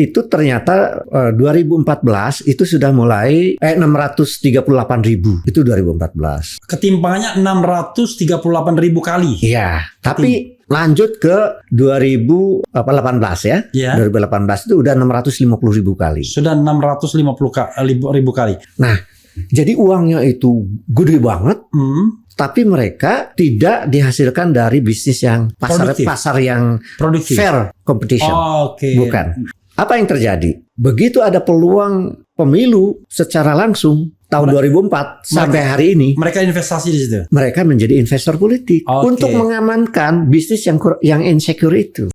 itu ternyata 2014 itu sudah mulai 638.000 itu 2014. Ketimpangannya 638.000 kali. Iya, tapi lanjut ke 2018 ya. Iya. 2018 itu udah 650.000 kali. Sudah 650.000 kali. Nah, jadi uangnya itu gede banget. Tapi mereka tidak dihasilkan dari bisnis yang pasar yang produktif, fair competition. Bukan. Apa yang terjadi? Begitu ada peluang pemilu secara langsung tahun 2004 sampai hari ini, mereka investasi di situ. Mereka menjadi investor politik untuk mengamankan bisnis yang insecure itu.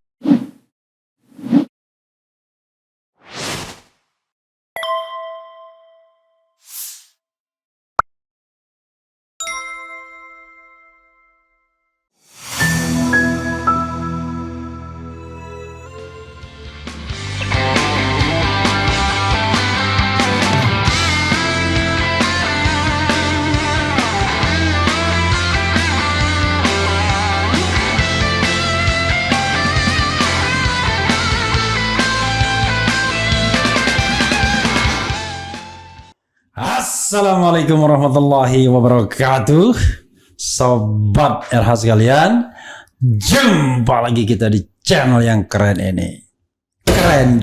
Assalamualaikum warahmatullahi wabarakatuh. Sobat RH sekalian, jumpa lagi kita di channel yang keren ini. Keren.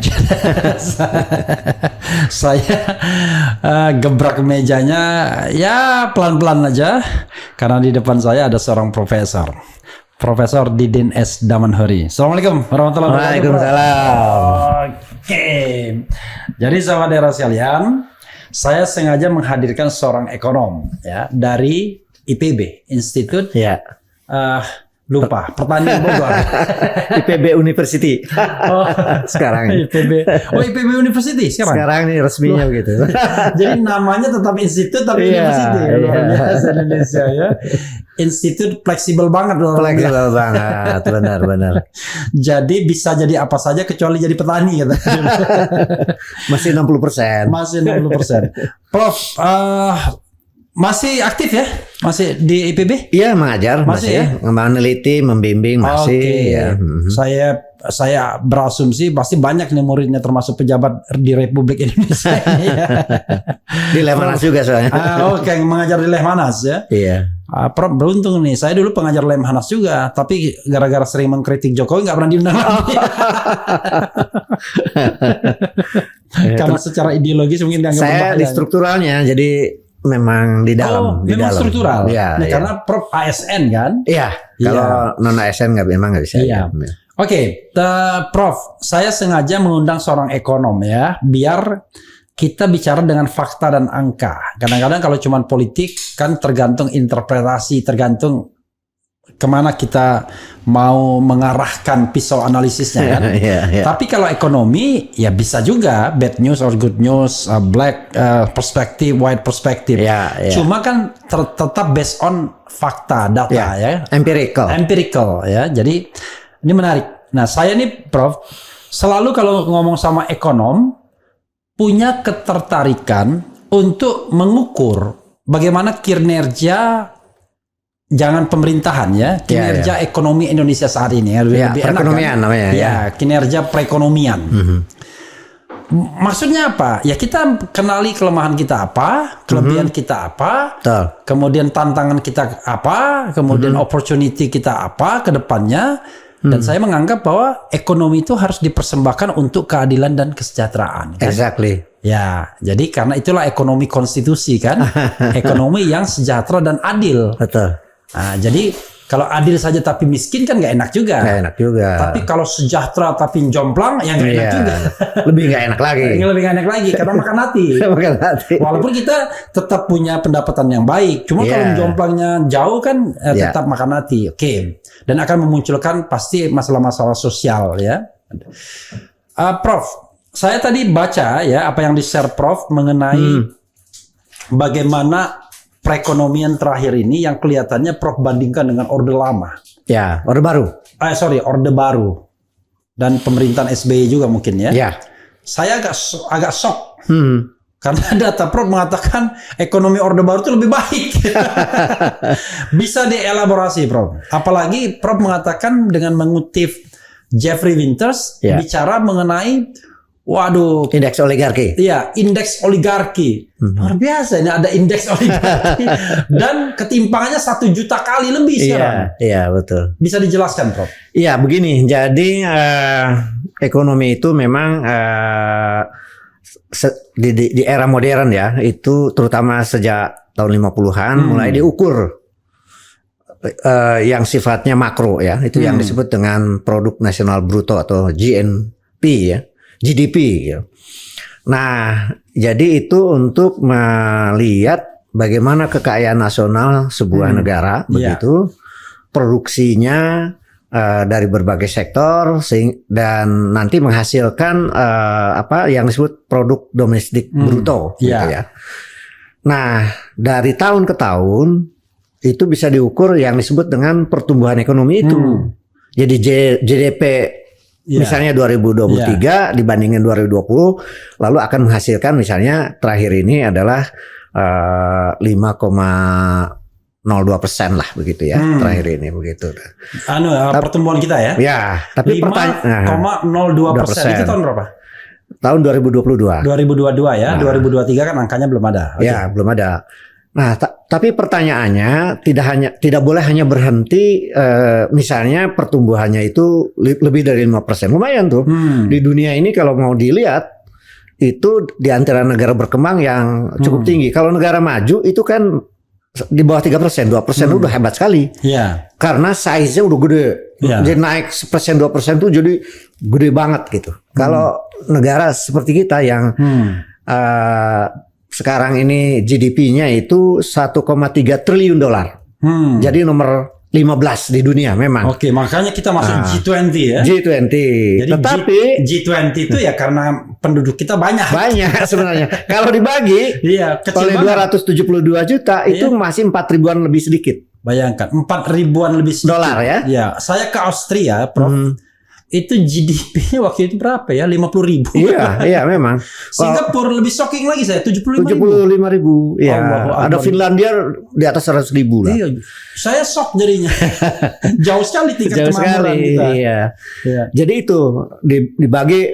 Saya gebrak mejanya ya pelan-pelan aja karena di depan saya ada seorang Profesor Didin S. Damanhuri. Assalamualaikum warahmatullahi wabarakatuh. Waalaikumsalam. Oke. Jadi sahabat RH sekalian, saya sengaja menghadirkan seorang ekonom ya dari IPB, Institut lupa Pertanian Bogor. IPB University. Sekarang. IPB. IPB University sekarang. Sekarang ini resminya begitu. Jadi namanya tetap institut tapi university. Luar biasa Indonesia ya. Institut fleksibel banget loh. Fleksibel banget, benar. Jadi bisa jadi apa saja kecuali jadi petani gitu. Masih 60%. Masih 60%. Prof, masih aktif ya? Masih di IPB? Iya, mengajar masih ya? Meneliti, membimbing masih ya. Saya berasumsi pasti banyak nih muridnya termasuk pejabat di Republik Indonesia. Di Lemhanas juga soalnya. Mengajar di Lemhanas ya. Iya. Prof beruntung nih, saya dulu pengajar Lemhanas juga, tapi gara-gara sering mengkritik Jokowi nggak pernah diundang lagi. Karena secara ideologis mungkin dianggap saya di strukturalnya, jadi memang di dalam. Memang struktural. Ya, karena Prof ASN kan? Iya. Kalau non ASN memang nggak bisa. Iya. Oke, Prof, saya sengaja mengundang seorang ekonom ya, biar kita bicara dengan fakta dan angka. Kadang-kadang kalau cuma politik kan tergantung interpretasi, tergantung kemana kita mau mengarahkan pisau analisisnya kan. Tapi kalau ekonomi ya bisa juga bad news or good news, black perspective, white perspective. Cuma kan tetap based on fakta, data ya. Empirical ya. Jadi ini menarik. Nah saya nih Prof, selalu kalau ngomong sama ekonom punya ketertarikan untuk mengukur bagaimana kinerja jangan pemerintahan ya, kinerja ekonomi Indonesia saat ini ya, lebih perekonomian enak, kan? namanya ya, kinerja perekonomian. Maksudnya apa? Ya kita kenali kelemahan kita apa, kelebihan kita apa, kemudian tantangan kita apa, kemudian opportunity kita apa ke depannya. Dan saya menganggap bahwa ekonomi itu harus dipersembahkan untuk keadilan dan kesejahteraan. Kan? Exactly. Ya, jadi karena itulah ekonomi konstitusi kan, ekonomi yang sejahtera dan adil. Betul. Nah, jadi kalau adil saja tapi miskin kan nggak enak juga. Nggak enak juga. Tapi kalau sejahtera tapi jomplang ya nggak enak juga. Lebih nggak enak lagi. Lebih nggak enak lagi karena makan hati. Makan hati. Walaupun kita tetap punya pendapatan yang baik, cuma kalau jomplangnya jauh kan tetap makan hati. Oke. Dan akan memunculkan pasti masalah-masalah sosial ya. Prof, saya tadi baca ya apa yang di-share Prof mengenai bagaimana perekonomian terakhir ini yang kelihatannya Prof bandingkan dengan Orde Lama. Ya, Orde Baru. Orde Baru. Dan pemerintahan SBY juga mungkin ya. Ya. Saya agak shock. Karena data Prof mengatakan ekonomi Orde Baru itu lebih baik. Bisa dielaborasi Prof. Apalagi Prof mengatakan dengan mengutip Jeffrey Winters bicara mengenai Waduh, Indeks oligarki. iya, indeks oligarki. Luar biasa ini ada indeks oligarki. Dan ketimpangannya 1 juta kali lebih sekarang. Iya, betul. Bisa dijelaskan, Prof? Iya, begini. Jadi ekonomi itu memang di era modern ya, itu terutama sejak tahun 50-an mulai diukur yang sifatnya makro ya, itu yang disebut dengan produk nasional bruto atau GNP ya, GDP ya. Nah, jadi itu untuk melihat bagaimana kekayaan nasional sebuah negara begitu, produksinya dari berbagai sektor dan nanti menghasilkan apa yang disebut produk domestik bruto gitu ya. Nah, dari tahun ke tahun itu bisa diukur yang disebut dengan pertumbuhan ekonomi itu. Jadi GDP misalnya 2023 dibandingin 2020 lalu akan menghasilkan misalnya terakhir ini adalah 5,02% lah begitu ya, terakhir ini begitu. Pertumbuhan kita ya? Ya, tapi 5,02%. Itu tahun berapa? Tahun 2022. 2022 ya, 2023 kan angkanya belum ada. Ya, belum ada. Nah, tapi pertanyaannya tidak boleh hanya berhenti misalnya pertumbuhannya itu lebih dari 5%. Lumayan tuh. Di dunia ini kalau mau dilihat itu di antara negara berkembang yang cukup tinggi. Kalau negara maju itu kan di bawah 3%, 2% udah hebat sekali. Iya. Karena size-nya udah gede. Jadi naik 1%, 2% tuh jadi gede banget gitu. Kalau negara seperti kita yang sekarang ini GDP-nya itu 1,3 triliun dolar. Jadi nomor 15 di dunia memang. Oke, makanya kita masuk G20 ya. G20. Jadi Tetapi G20 itu ya karena penduduk kita banyak. Banyak sebenarnya. Kalau dibagi oleh 272 juta itu masih 4 ribuan lebih sedikit. Bayangkan 4 ribuan lebih sedikit. Dolar ya. Iya, saya ke Austria, Prof. Itu GDP-nya waktu itu berapa ya? 50.000. Iya memang. Singapura lebih shocking lagi saya, 75.000. Iya. Ada Finlandia di atas 100.000 lah. Iya. Saya shock jadinya. Jauh sekali tingkat kemakmuran kita. Iya. Jadi itu dibagi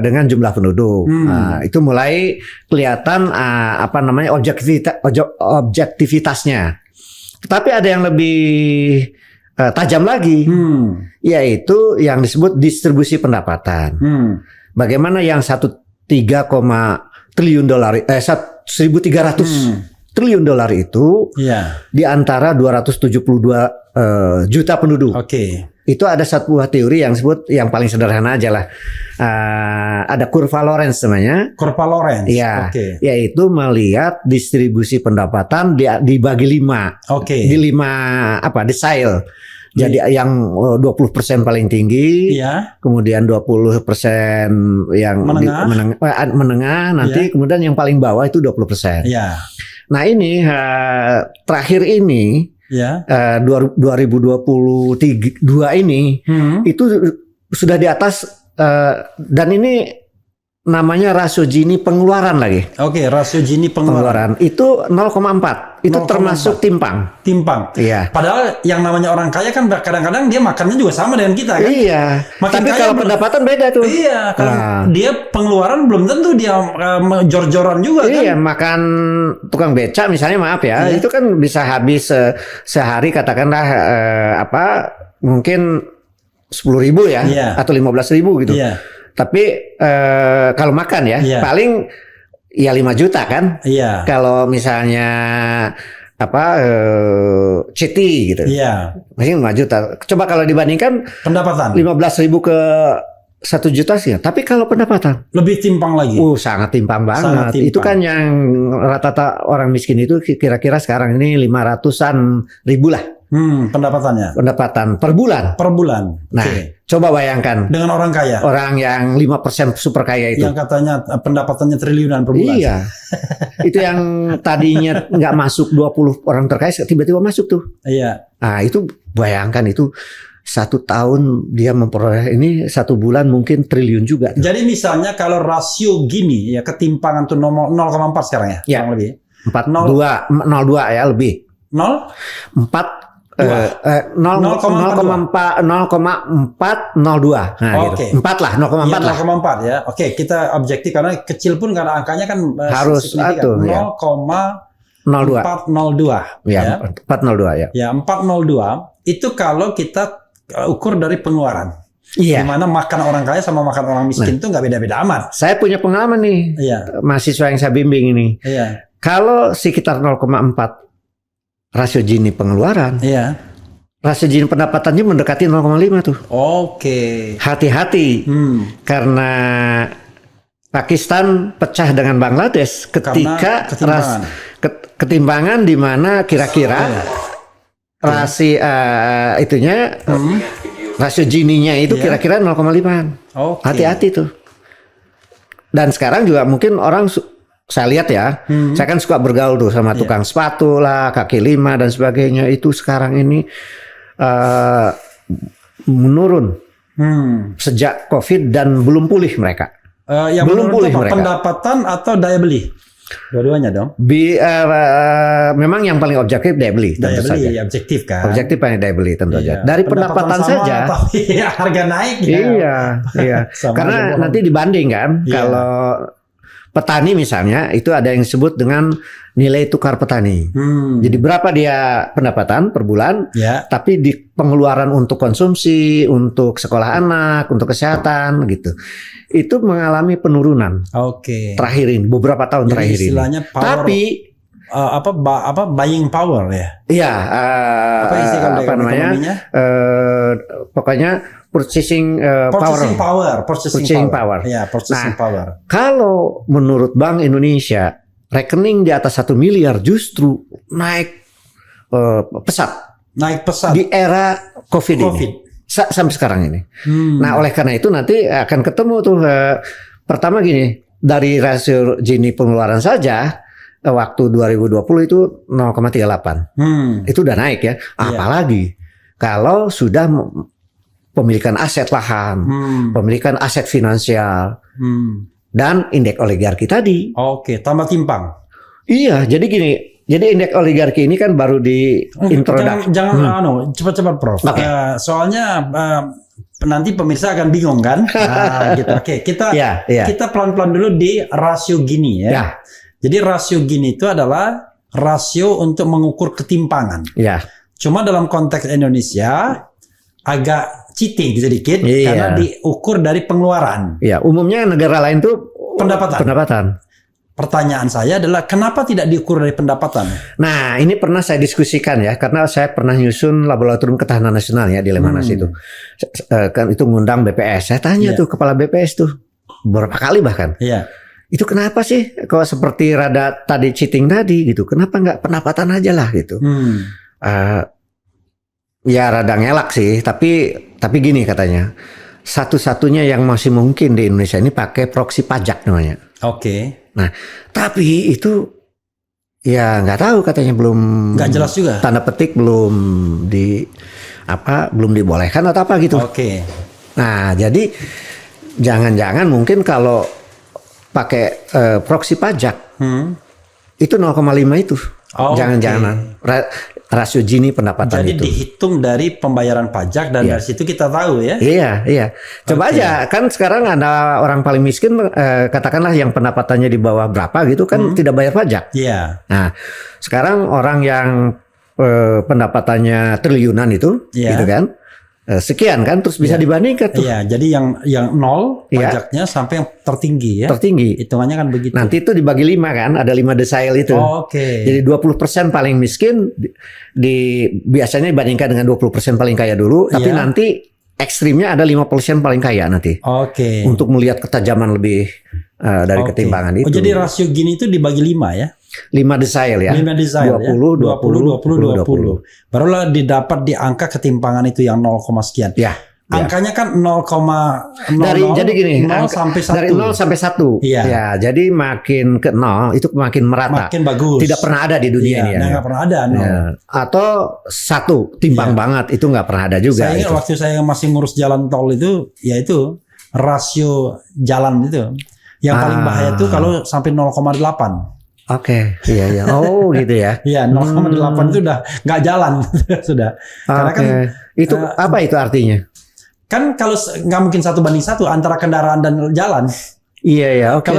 dengan jumlah penduduk. Nah, itu mulai kelihatan apa namanya objektivitasnya. Tetapi ada yang lebih tajam lagi, yaitu yang disebut distribusi pendapatan. Bagaimana yang 1,3 triliun dolar, 1.300 triliun dolar itu di antara 272 juta penduduk. Itu ada satu buah teori yang disebut yang paling sederhana aja lah. Ada kurva Lorenz namanya. Kurva Lorenz. Iya. Yaitu melihat distribusi pendapatan dibagi 5. Di 5 decile. Jadi yang 20% paling tinggi, kemudian 20% yang menengah nanti kemudian yang paling bawah itu 20%. Nah, ini terakhir ini 2022 ini itu sudah di atas dan ini namanya rasio Gini pengeluaran lagi. Rasio Gini pengeluaran. Itu 0,4. Itu 0,4. Termasuk timpang. Iya. Padahal yang namanya orang kaya kan kadang-kadang dia makannya juga sama dengan kita kan. Iya. Tapi kalau pendapatan beda tuh. Iya. Dia pengeluaran belum tentu dia jor-joran juga kan. Iya. Makan tukang beca misalnya, maaf ya. Itu kan bisa habis sehari katakanlah mungkin 10.000 ya. Atau 15.000 gitu. Tapi kalau makan ya paling ya 5 juta kan. Kalau misalnya citi gitu. Masih 5 juta. Coba kalau dibandingkan pendapatan 15.000 ke 1 juta sih. Tapi kalau pendapatan lebih timpang lagi. Sangat timpang banget. Itu kan yang rata-rata orang miskin itu kira-kira sekarang ini 500-an ribu lah. Pendapatan per bulan. Nah, coba bayangkan dengan orang kaya. Orang yang 5% super kaya itu. Yang katanya pendapatannya triliunan per bulan. Iya. Itu yang tadinya nggak masuk 20 orang terkaya tiba-tiba masuk tuh. Iya. Nah, itu bayangkan itu 1 tahun dia memperoleh ini 1 bulan mungkin triliun juga. Jadi misalnya kalau rasio Gini ya ketimpangan tuh 0,4 sekarang ya. Kurang lebih. 02 ya lebih. 4 0,402. Nah, Oke. gitu. 4 lah, 0,4 lah. 0,4 ya. Oke, kita objektif karena kecil pun karena angkanya kan Harus signifikan. ya. 0,402 Ya, ya. 402 ya. Ya, 402 itu kalau kita ukur dari pengeluaran. Iya. Dimana makan orang kaya sama makan orang miskin itu nggak beda-beda amat. Saya punya pengalaman nih, Iya, mahasiswa yang saya bimbing ini. iya, Kalau sekitar 0,4 rasio Gini pengeluaran, iya. rasio Gini pendapatannya mendekati 0,5 tuh. Oke. Hati-hati, karena Pakistan pecah dengan Bangladesh ketika ketimpangan. ketimpangan di mana kira-kira rasio Gini-nya itu Iya. kira-kira 0,5. Oke. Hati-hati tuh. Dan sekarang juga mungkin orang saya lihat ya, saya kan suka bergaul tuh sama tukang sepatu lah, kaki lima dan sebagainya. Itu sekarang ini menurun sejak COVID dan belum pulih mereka. Yang Belum menurut pulih apa? mereka. Pendapatan atau daya beli? Dua-duanya dong. Memang yang paling objektif daya beli tentu Daya beli saja. objektif kan. Objektif paling daya beli tentu Iya. saja. Dari pendapatan sama, saja. Tapi harga naik ya. Iya. Sama Karena aja bohong. nanti dibanding kan, Iya. kalau petani misalnya itu ada yang disebut dengan nilai tukar petani. Jadi berapa dia pendapatan per bulan, Ya. tapi di pengeluaran untuk konsumsi, untuk sekolah anak, untuk kesehatan gitu, itu mengalami penurunan Oke. terakhir ini, beberapa tahun Jadi terakhir ini. istilahnya power, Tapi apa buying power ya? iya, Apa istilah apa namanya? ekonominya? Pokoknya purchasing Purchasing power. power. Purchasing Purchasing power. power. Ya, purchasing Nah, power. Kalau menurut Bank Indonesia, rekening di atas 1 miliar justru naik pesat Naik pesat. di era COVID ini. COVID. Sampai sekarang ini. Nah, oleh karena itu nanti akan ketemu tuh pertama gini, dari rasio Gini pengeluaran saja waktu 2020 itu 0,38. Itu udah naik ya. Apalagi kalau sudah pemilikan aset lahan, pemilikan aset finansial, dan indeks oligarki tadi. Oke, tambah timpang. Iya, jadi gini. Jadi indeks oligarki ini kan baru di introduksi. Jangan cepat-cepat Prof. Oke. Soalnya nanti pemirsa akan bingung kan? Gitu. Oke, kita Iya. kita pelan-pelan dulu di rasio Gini ya. Ya. Jadi rasio Gini itu adalah rasio untuk mengukur ketimpangan. Ya. Cuma dalam konteks Indonesia agak cheating sedikit Iya. karena diukur dari pengeluaran. Ya, umumnya negara lain tuh pendapatan. Pertanyaan saya adalah kenapa tidak diukur dari pendapatan? Nah, ini pernah saya diskusikan ya, karena saya pernah nyusun Laboratorium Ketahanan Nasional ya di Lemhanas itu. Kan itu ngundang BPS. Saya tanya tuh kepala BPS tuh beberapa kali bahkan. Iya. Itu kenapa sih kalau seperti rada tadi cheating tadi gitu? Kenapa nggak pendapatan aja lah gitu? Ya rada ngelak sih, tapi gini katanya. Satu-satunya yang masih mungkin di Indonesia ini pakai proksi pajak namanya. Oke. Nah, tapi itu ya nggak tahu katanya belum Nggak jelas juga. Tanda petik belum belum dibolehkan atau apa gitu. Oke. Nah, jadi jangan-jangan mungkin kalau pakai proksi pajak itu 0,5 itu. Jangan-jangan rasio Gini pendapatan Jadi itu. dihitung dari pembayaran pajak dan dari situ kita tahu ya. Iya. Coba aja kan sekarang ada orang paling miskin katakanlah yang pendapatannya di bawah berapa gitu kan tidak bayar pajak. Iya. Nah, sekarang orang yang pendapatannya triliunan itu gitu kan. Sekian kan terus bisa dibandingkan tuh. Iya, jadi yang nol pajaknya sampai yang tertinggi ya. Tertinggi. Hitungannya kan begitu. Nanti itu dibagi 5 kan, ada 5 desile itu. Oke. Jadi 20% paling miskin biasanya dibandingkan dengan 20% paling kaya dulu, tapi nanti ekstrimnya ada 5% paling kaya nanti. Oke. Untuk melihat ketajaman lebih dari ketimpangan itu. Oh, jadi rasio Gini itu dibagi 5 ya? 5 desile ya. 5 desile 20. Barulah didapat di angka ketimpangan itu yang 0, sekian. Ya. Angkanya kan 0,00 Jadi gini, 0 sampai 1. dari 0 sampai 1. Iya. Ya, jadi makin ke 0 itu makin merata. Makin bagus. Tidak pernah ada di dunia ini ya. Nggak pernah ada. Ya. Atau 1 timbang banget itu nggak pernah ada juga. Saya ingat waktu saya masih ngurus jalan tol itu, yaitu rasio jalan itu. Yang paling bahaya itu kalau sampai 0,8. Oke, iya iya. Oh gitu ya. Iya, 0,8 itu udah nggak jalan sudah. Karena kan itu apa itu artinya? kan kalau nggak mungkin 1:1 antara kendaraan dan jalan. Iya ya, oke.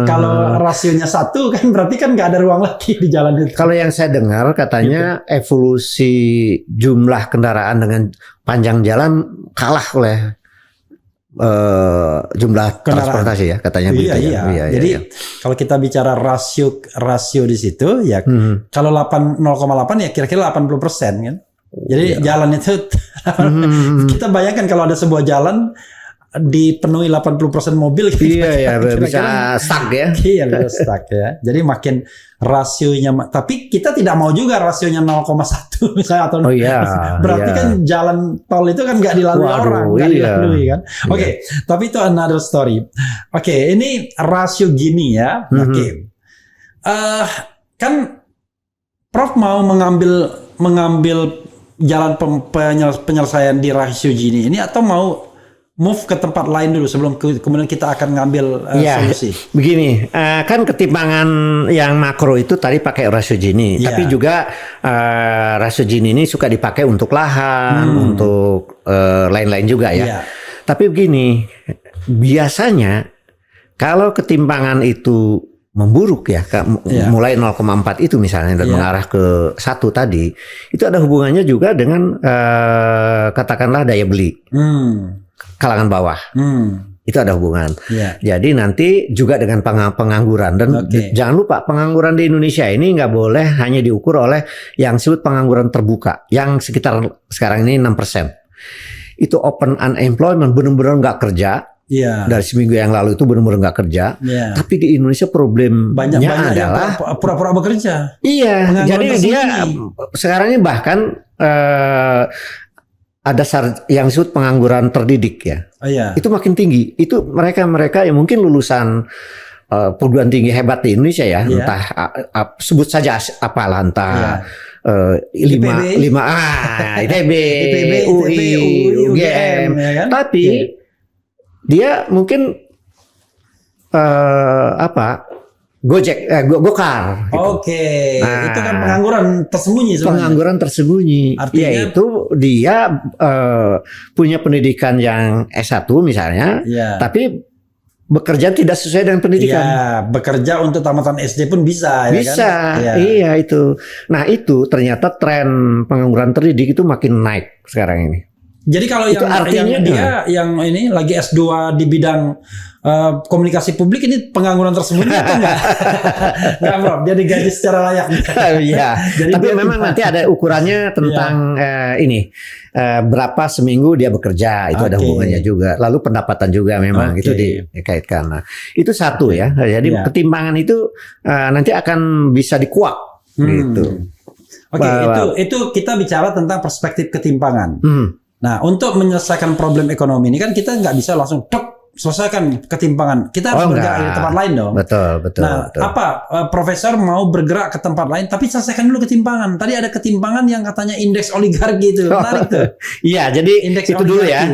Kalau rasionya 1 kan berarti kan nggak ada ruang lagi di jalan itu. Kalau yang saya dengar katanya evolusi jumlah kendaraan dengan panjang jalan kalah oleh jumlah transportasi ya, katanya begitu ya. Iya. Jadi kalau kita bicara rasio di situ ya, kalau 0,8 ya kira-kira 80% kan. Jadi jalan itu kita bayangkan kalau ada sebuah jalan dipenuhi 80% mobil, iya bisa stuck ya. Iya, bisa stuck ya. Jadi makin rasionya, tapi kita tidak mau juga rasionya 0,1 misalnya atau berarti kan jalan tol itu kan nggak dilalui orang, nggak dilalui kan. Oke, tapi itu another story. Oke, ini rasio gini ya. Oke, kan Prof mau mengambil jalan penyelesaian di rasio gini ini atau mau move ke tempat lain dulu sebelum kemudian kita akan ngambil solusi. Begini, kan ketimpangan yang makro itu tadi pakai rasio Gini, tapi juga rasio Gini ini suka dipakai untuk lahan, untuk lain-lain juga ya. Tapi begini, biasanya kalau ketimpangan itu memburuk ya, mulai 0,4 itu misalnya dan mengarah ke 1 tadi, itu ada hubungannya juga dengan katakanlah daya beli. Kalangan bawah, itu ada hubungan. Jadi nanti juga dengan pengangguran dan jangan lupa pengangguran di Indonesia ini nggak boleh hanya diukur oleh yang disebut pengangguran terbuka, yang sekitar sekarang ini 6%. Itu open unemployment, benar-benar nggak kerja. Dari seminggu yang lalu itu benar-benar nggak kerja. Tapi di Indonesia problemnya adalah pura-pura bekerja. Iya, jadi dia sekarang ini bahkan ada yang disebut pengangguran terdidik ya. Itu makin tinggi. Itu mereka yang mungkin lulusan perguruan tinggi hebat di Indonesia ya, entah sebut saja apalah, entah ITB, UI, UGM, tapi dia mungkin Gojek, Gokar. Gitu. Itu kan pengangguran tersembunyi sebenarnya. Pengangguran tersembunyi. Artinya, yaitu dia punya pendidikan yang S1 misalnya, tapi bekerja tidak sesuai dengan pendidikan. Bekerja untuk tamatan SD pun bisa. Bisa, kan? Iya itu. Nah itu ternyata tren pengangguran terdidik itu makin naik sekarang ini. Jadi kalau yang ini lagi S2 di bidang komunikasi publik ini pengangguran tersembunyi atau enggak? Enggak, Bro. Dia digaji secara layak. Iya. Tapi memang nanti ada ukurannya tentang berapa seminggu dia bekerja, itu ada hubungannya juga. Lalu pendapatan juga memang itu dikaitkan. Nah, itu satu ya. Jadi ketimpangan itu nanti akan bisa dikuak gitu. Itu kita bicara tentang perspektif ketimpangan. Nah, untuk menyelesaikan problem ekonomi ini kan kita nggak bisa langsung selesaikan ketimpangan. Kita harus bergerak di tempat lain dong. Betul. Nah, profesor mau bergerak ke tempat lain, tapi selesaikan dulu ketimpangan. Tadi ada ketimpangan yang katanya indeks oligarki itu, menarik tuh. Iya, jadi indeks itu dulu ya.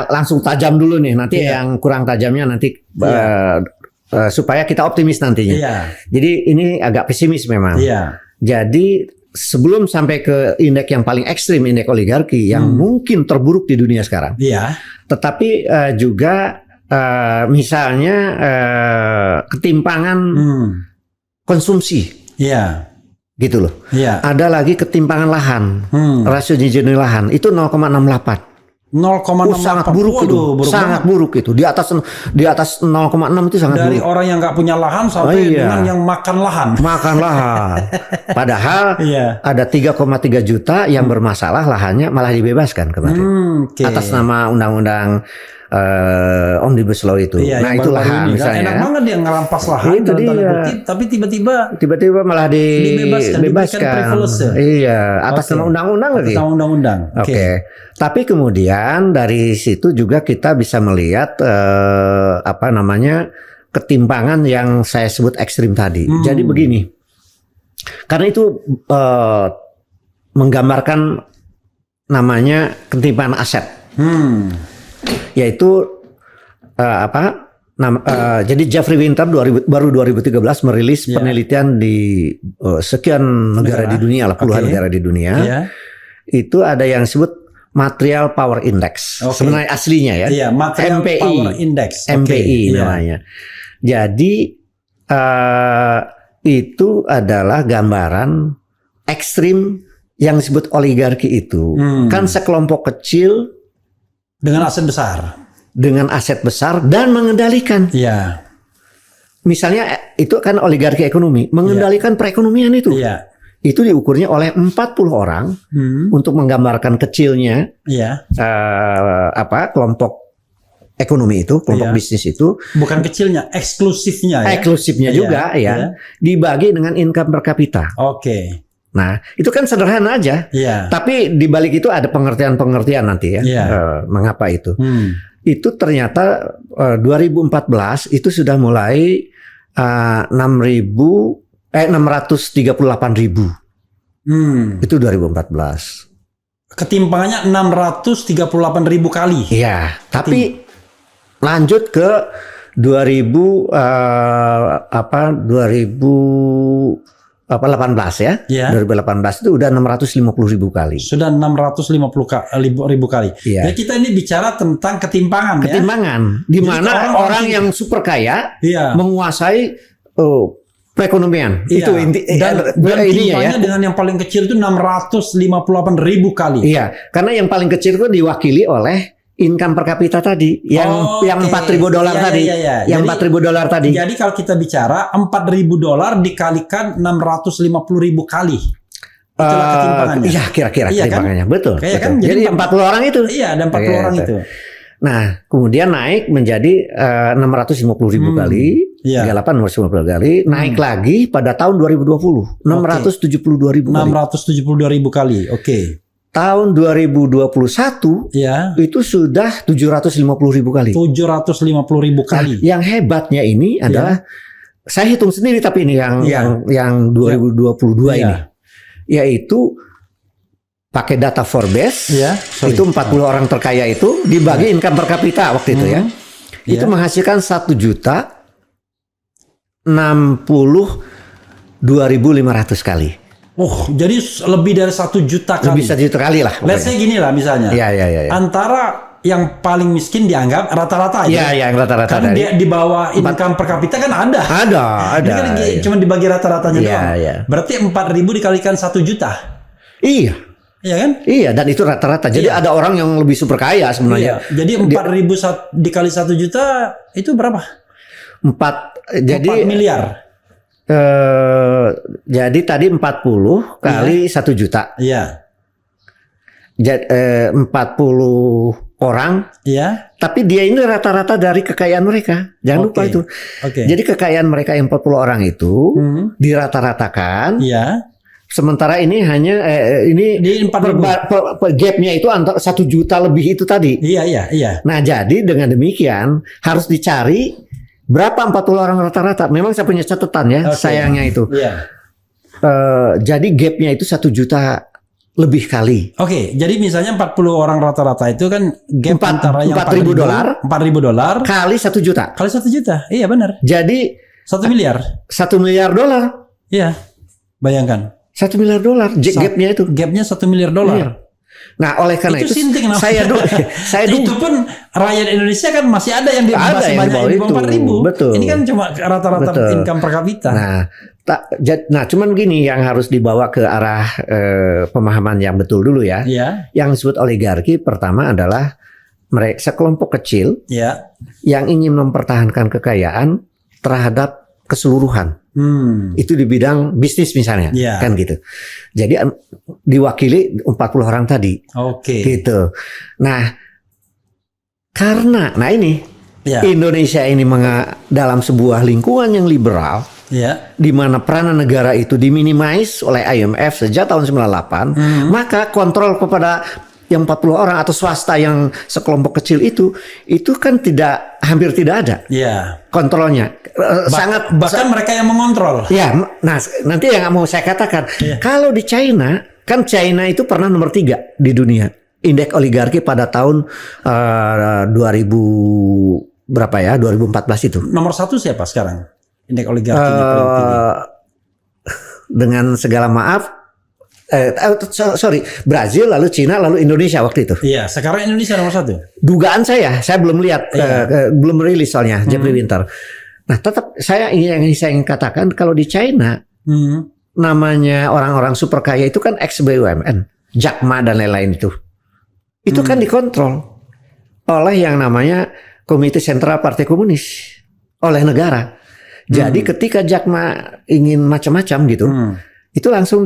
Langsung tajam dulu nih. Nanti yang kurang tajamnya nanti supaya kita optimis nantinya. Jadi ini agak pesimis memang. Jadi sebelum sampai ke indeks yang paling ekstrim, indeks oligarki yang mungkin terburuk di dunia sekarang. Tetapi juga misalnya ketimpangan konsumsi. Gitu loh. Ada lagi ketimpangan lahan. Rasio Gini lahan itu 0,68. 0,68 sangat buruk itu, sangat buruk itu. Di atas 0,6 itu sangat dari buruk. Orang yang nggak punya lahan sampai dengan yang makan lahan. Makan lahan. Padahal ada 3,3 juta yang bermasalah lahannya malah dibebaskan kemarin. Atas nama undang-undang Omnibus Law itu. Nah itu lahan misalnya. Enak banget dia ngerampas lahan dalam tanda kutip, tapi tiba-tiba malah dibebaskan. Iya, atas nama undang-undang lagi. Atas nama undang-undang. Oke. Tapi kemudian dari situ juga kita bisa melihat ketimpangan yang saya sebut ekstrim tadi. Jadi begini. Karena itu menggambarkan namanya ketimpangan aset. Yaitu Jadi Jeffrey Winter baru 2013 merilis penelitian di sekian negara di dunia lah, puluhan negara di dunia. Itu ada yang disebut Material Power Index. Sebenarnya aslinya ya. Material MPI. Power Index. MPI namanya. Jadi itu adalah gambaran ekstrim yang disebut oligarki itu. Kan sekelompok kecil dengan aset besar. Dengan aset besar dan mengendalikan. Iya. Misalnya itu kan oligarki ekonomi, mengendalikan perekonomian itu. Iya. Itu diukurnya oleh 40 orang untuk menggambarkan kecilnya kelompok ekonomi itu, kelompok bisnis itu. Bukan kecilnya, eksklusifnya ya. Eksklusifnya juga ya. Dibagi dengan income per kapita. Oke. Nah, itu kan sederhana aja. Tapi di balik itu ada pengertian-pengertian nanti ya. Mengapa itu? Itu ternyata 2014 itu sudah mulai 638.000. Itu 2014. Ketimpangannya 638.000 kali. Iya, tapi lanjut ke 2018 ya. 2018 itu udah 650.000 kali. Sudah 650.000 kali. Jadi kita ini bicara tentang ketimpangan ya. Ketimpangan di mana orang yang super kaya menguasai perekonomian. Itu inti dan timpangnya dengan yang paling kecil itu 658.000 kali. Iya, karena yang paling kecil itu diwakili oleh income per kapita tadi yang $4.000 tadi. Yang $4.000 tadi. Jadi kalau kita bicara $4.000 dikalikan 650.000 kali. Itulah ketimpangannya. Iya, kira-kira ketimpangannya. Kan? Betul. Kan? Jadi 40 orang itu. Iya, ada 40 orang itu. Nah, kemudian naik menjadi 650.000 kali. 650 kali. Naik lagi pada tahun 2020. 672.000 kali. 672.000 kali. Oke. Tahun 2021 itu sudah 750.000 kali. 750.000 kali. Nah, yang hebatnya ini adalah saya hitung sendiri tapi ini yang 2022 ini. Yaitu pakai data Forbes. Itu 40 orang terkaya itu dibagi income per kapita waktu itu ya. Itu menghasilkan 1.062.500 kali. Oh, jadi lebih dari 1 juta kali. Lebih 1 juta kali lah. Let's say gini lah misalnya. Iya. Antara yang paling miskin dianggap rata-rata aja. Iya, yang rata-rata. Karena dia di bawah income per kapita kan ada. Ada. Ini kan cuma dibagi rata-ratanya doang. Berarti 4.000 dikalikan 1 juta. Iya. Iya kan? Iya, dan itu rata-rata. Jadi ada orang yang lebih super kaya sebenarnya. Jadi 4.000 dikali 1 juta itu berapa? 4 miliar. Jadi tadi 40 kali 1 juta. Iya. Jadi 40 orang. Iya. Tapi dia ini rata-rata dari kekayaan mereka. Jangan lupa itu. Jadi kekayaan mereka yang 40 orang itu dirata-ratakan. Iya. Sementara ini hanya ini di 4.000. Gapnya itu antara 1 juta lebih itu tadi. Iya. Nah, jadi dengan demikian harus dicari berapa 40 orang rata-rata. Memang saya punya catatan ya, sayangnya itu. Jadi gapnya itu 1 juta lebih kali. Jadi misalnya 40 orang rata-rata itu kan gap antara yang $4.000 kali 1 juta. Kali 1 juta. Iya benar. Jadi 1 miliar. $1 miliar. Iya. Bayangkan. $1 miliar gapnya itu. Gapnya $1 miliar. Nah, oleh karena itu saya itu pun rakyat Indonesia kan masih ada yang di bawah sebanyak 4.000. Betul. Ini kan cuma rata-rata income per kapita. Nah, cuman gini yang harus dibawa ke arah pemahaman yang betul dulu ya. Yang disebut oligarki pertama adalah mereka sekelompok kecil yang ingin mempertahankan kekayaan terhadap keseluruhan. Itu di bidang bisnis misalnya, kan gitu. Jadi diwakili 40 orang tadi. Gitu. Nah, karena ini Indonesia ini dalam sebuah lingkungan yang liberal, di mana peranan negara itu diminimais oleh IMF sejak tahun 98, maka kontrol kepada yang 40 orang atau swasta yang sekelompok kecil itu kan hampir tidak ada. Kontrolnya. Bahkan mereka yang mengontrol. Nah nanti yang mau saya katakan, kalau di China, kan China itu pernah nomor 3 di dunia indeks oligarki pada tahun 2000 berapa ya 2014 itu. Nomor 1 siapa sekarang? Indeks oligarkinya paling tinggi. Dengan segala maaf, sorry, Brazil, lalu Cina, lalu Indonesia waktu itu. Iya, sekarang Indonesia nomor 1. Dugaan saya belum lihat, belum rilis soalnya Jeffrey Winter. Nah, tetap saya ingin katakan kalau di China namanya orang-orang super kaya itu kan ex BUMN, Jack Ma dan lain-lain itu kan dikontrol oleh yang namanya Komite Sentral Partai Komunis oleh negara. Jadi ketika Jack Ma ingin macam-macam gitu, itu langsung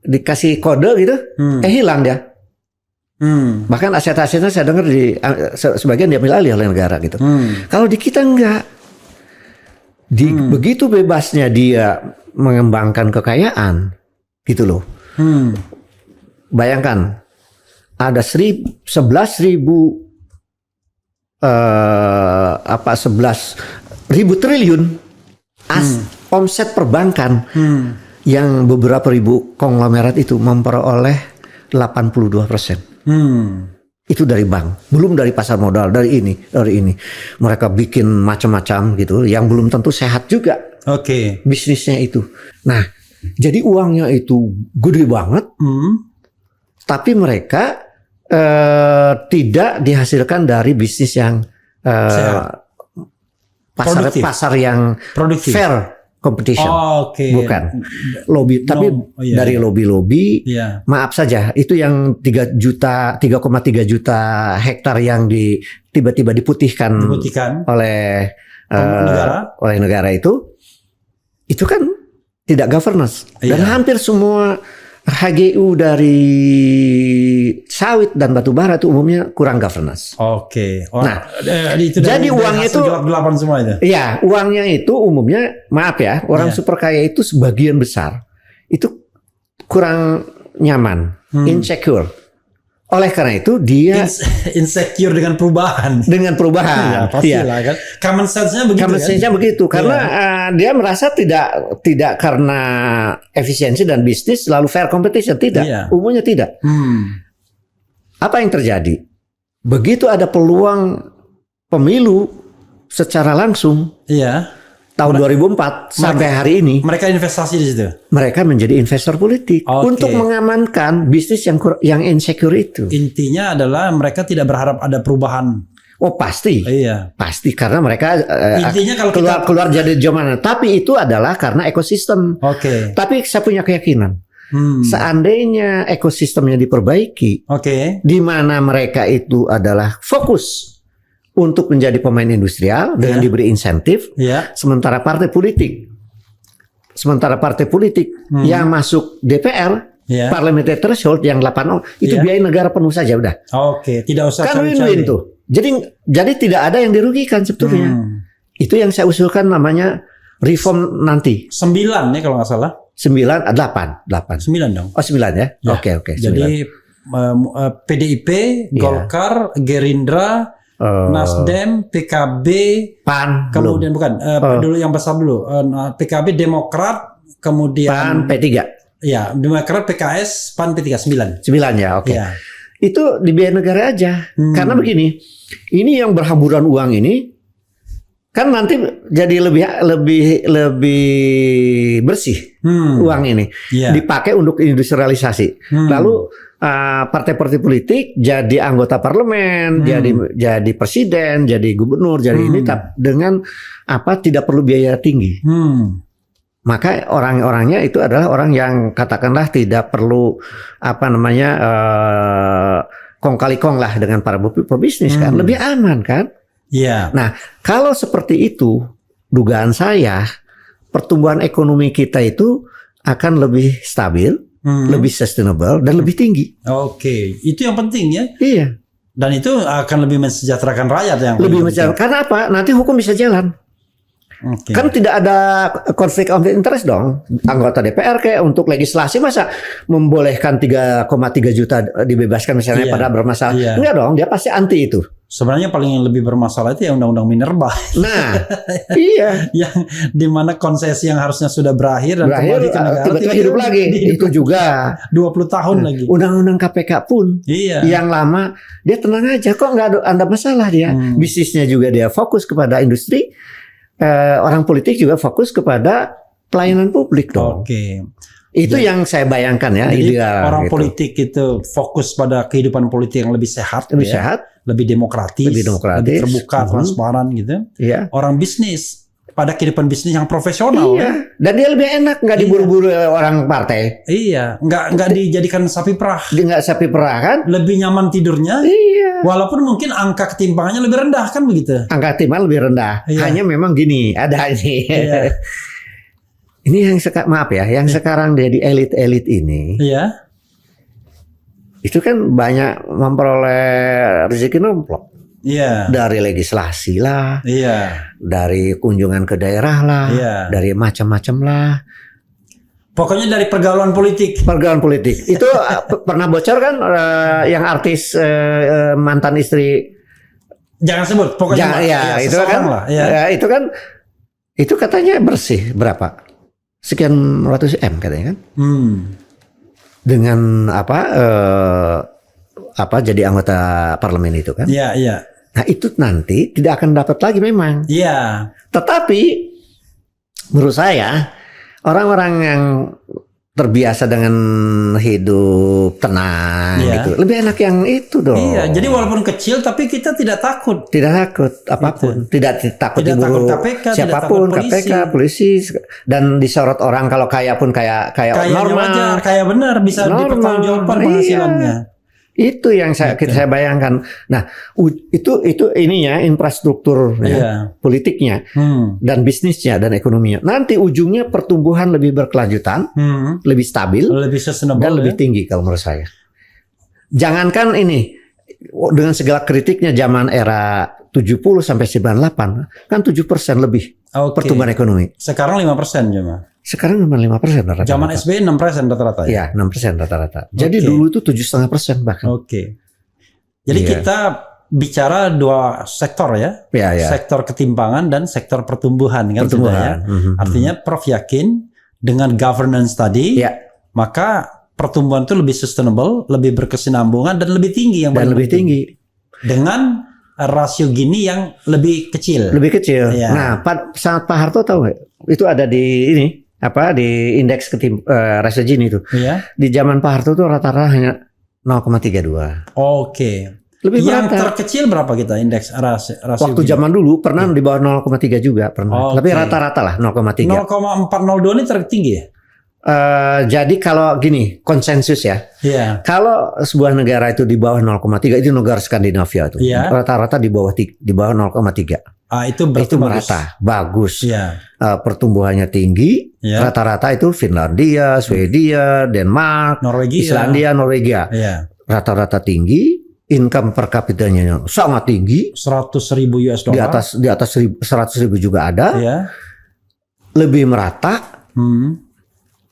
dikasih kode gitu, hilang dia. Bahkan aset-asetnya saya dengar sebagian diambil alih oleh negara gitu. Kalau di kita enggak, begitu bebasnya dia mengembangkan kekayaan, gitu loh. Bayangkan ada 11.000 triliun omset perbankan yang beberapa ribu konglomerat itu memperoleh 82%. Itu dari bank, belum dari pasar modal, dari ini. Mereka bikin macam-macam gitu, yang belum tentu sehat juga. Oke. Bisnisnya itu. Nah, jadi uangnya itu gede banget, tapi mereka tidak dihasilkan dari bisnis yang pasar yang produktif. fair competition. Bukan lobby, tapi dari lobby. Maaf saja, itu yang 3,3 juta hektar yang tiba-tiba diputihkan oleh negara itu kan tidak governance. Dan hampir semua HGU dari sawit dan batu bara itu umumnya kurang governance. Nah, jadi uangnya itu gelap-gelapan semua itu. Iya, uangnya itu umumnya, maaf ya, orang super kaya itu sebagian besar itu kurang nyaman, insecure. Oleh karena itu dia insecure dengan perubahan. Ya, pastilah kan. Common sense-nya begitu. Common sense-nya begitu karena dia merasa tidak karena efisiensi dan bisnis lalu fair competition, tidak. Umumnya tidak. Apa yang terjadi? Begitu ada peluang pemilu secara langsung. Tahun 2004 sampai hari ini mereka investasi di situ. Mereka menjadi investor politik untuk mengamankan bisnis yang insecure itu. Intinya adalah mereka tidak berharap ada perubahan. Oh pasti, pasti karena mereka intinya kalau keluar jadi zaman. Tapi itu adalah karena ekosistem. Tapi saya punya keyakinan, seandainya ekosistemnya diperbaiki, di mana mereka itu adalah fokus untuk menjadi pemain industrial dengan diberi insentif, sementara partai politik yang masuk DPR, parliamentary threshold yang 8 itu biaya negara penuh saja udah. Tidak usah kan win-win tuh. Jadi tidak ada yang dirugikan sebetulnya. Itu yang saya usulkan namanya reform nanti. 9 ya kalau nggak salah. 8. 9 dong. Oh 9 ya. Oke. Jadi PDIP, Golkar, Gerindra, Nasdem, PKB, PAN, kemudian bukan dulu yang besar dulu, PKB, Demokrat, kemudian PAN, P3. Ya, Demokrat, PKS, PAN, P3, 9 ya, oke. Itu di biaya negara aja. Karena begini, ini yang berhamburan uang ini kan nanti jadi lebih bersih uang ini, dipakai untuk industrialisasi. Lalu partai-partai politik jadi anggota parlemen, jadi presiden, jadi gubernur, jadi ini dengan tidak perlu biaya tinggi. Maka orang-orangnya itu adalah orang yang katakanlah tidak perlu kong kali kong lah dengan para pebisnis kan, lebih aman kan? Nah, kalau seperti itu, dugaan saya pertumbuhan ekonomi kita itu akan lebih stabil, lebih sustainable dan lebih tinggi. Itu yang penting ya. Iya. Dan itu akan lebih mensejahterakan rakyat yang lebih mensejahterakan. Karena apa? Nanti hukum bisa jalan. Kan tidak ada konflik of interest dong. Anggota DPR kayak untuk legislasi masa membolehkan 3,3 juta dibebaskan misalnya pada bermasalah. Enggak dong, dia pasti anti itu. Sebenarnya paling lebih bermasalah itu ya undang-undang Minerba. Nah, iya. Yang dimana konsesi yang harusnya sudah berakhir dan kembali ke negara tiba-tiba hidup lagi. Itu juga 20 tahun lagi. Undang-undang KPK pun yang lama dia tenang aja kok nggak ada masalah dia. Bisnisnya juga dia fokus kepada industri. Orang politik juga fokus kepada pelayanan publik dong. Oke. Itu yang saya bayangkan ya. Jadi ideal, orang gitu. politik itu fokus pada kehidupan politik yang lebih sehat, lebih demokratis, lebih terbuka, transparan gitu. Iya. Orang bisnis pada kehidupan bisnis yang profesional. Iya. Dan dia lebih enak, nggak diburu-buru orang partai. Iya, nggak dijadikan sapi perah. Dia nggak sapi perah kan? Lebih nyaman tidurnya. Iya. Walaupun mungkin angka ketimpangannya lebih rendah kan begitu. Angka ketimpangan lebih rendah. Iya. Hanya memang gini, ada ini. Iya. Ini yang sekarang dia di elit-elit ini. Iya. Itu kan banyak memperoleh rezeki nomplok. Iya. Dari legislasi lah. Iya. Dari kunjungan ke daerah lah. Iya. Dari macam-macam lah. Pokoknya dari pergaulan politik. Pergaulan politik. Itu pernah bocor kan yang artis mantan istri. Jangan sebut. Pokoknya itu kan. lah. Ya. Ya, itu kan. Itu katanya bersih berapa? Sekian ratus M katanya kan. Dengan jadi anggota parlemen itu kan. Iya, iya. Nah, itu nanti tidak akan dapat lagi memang. Iya. Tetapi menurut saya orang-orang yang terbiasa dengan hidup tenang gitu. Lebih enak yang itu dong. Iya, jadi walaupun kecil tapi kita tidak takut. Tidak takut apapun. Gitu. Tidak takut diburu KPK, siapapun, KPK, polisi. Dan disorot orang kalau kaya pun kayak normal. Wajar, kayak benar bisa dipertanggungjawabkan penghasilannya. Itu yang saya bayangkan. Nah, itu ininya infrastruktur politiknya dan bisnisnya dan ekonominya. Nanti ujungnya pertumbuhan lebih berkelanjutan, lebih stabil, lebih sustainable dan lebih tinggi kalau menurut saya. Jangankan ini dengan segala kritiknya zaman era 70 sampai 98 kan 7% lebih pertumbuhan ekonomi. Sekarang 5% cuma. Sekarang cuma 5% rata-rata. Zaman SBY 6% rata-rata ya? Iya, 6% rata-rata. Jadi dulu itu 7,5% bahkan. Jadi kita bicara dua sektor ya? Sektor ketimpangan dan sektor pertumbuhan kan sudah ya? Artinya Prof yakin dengan governance tadi, maka pertumbuhan itu lebih sustainable, lebih berkesinambungan dan lebih tinggi yang lebih tinggi. Dengan rasio Gini yang lebih kecil. Lebih kecil. Nah, saat Pak Harto tahu nggak? Itu ada di ini. Di indeks rasio Gini itu. Di zaman Pak Harto itu rata-rata hanya 0,32. Lebih yang terkecil berapa kita indeks rasio waktu Gini? Zaman dulu pernah di bawah 0,3 juga pernah. Tapi rata-rata lah 0,3. 0,402 ini tertinggi ya? Jadi kalau gini konsensus ya. Kalau sebuah negara itu di bawah 0,3 itu negara Skandinavia itu. Rata-rata di bawah 0,3. Itu merata, bagus. Pertumbuhannya tinggi. Rata-rata itu Finlandia, Swedia, Denmark, Islandia, Norwegia. Rata-rata tinggi. Income per kapitanya sangat tinggi. 100.000 US dollar. Di atas 100.000 juga ada. Lebih merata.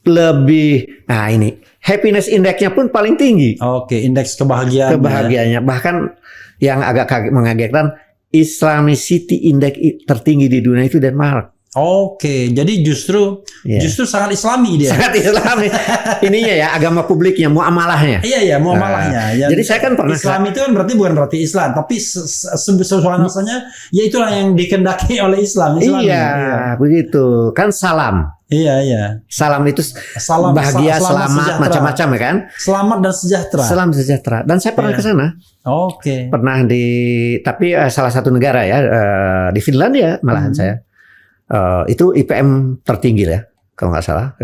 Lebih. Nah ini happiness indexnya pun paling tinggi. Indeks kebahagiaan. Kebahagiaannya bahkan yang agak mengagetkan. Islamicity Index tertinggi di dunia itu Denmark. Jadi justru sangat Islami dia. Sangat Islami. Ininya ya agama publiknya, muamalahnya. Muamalahnya. Jadi saya kan pernah Islam itu kan bukan berarti Islam, tapi sesuatu ya itulah yang dikendaki oleh Islam. Begitu. Kan salam. Salam itu bahagia, selamat, macam-macam ya kan? Selamat dan sejahtera. Salam sejahtera. Dan saya pernah ke sana. Pernah tapi salah satu negara ya di Finlandia malahan saya. Itu IPM tertinggi ya kalau nggak salah.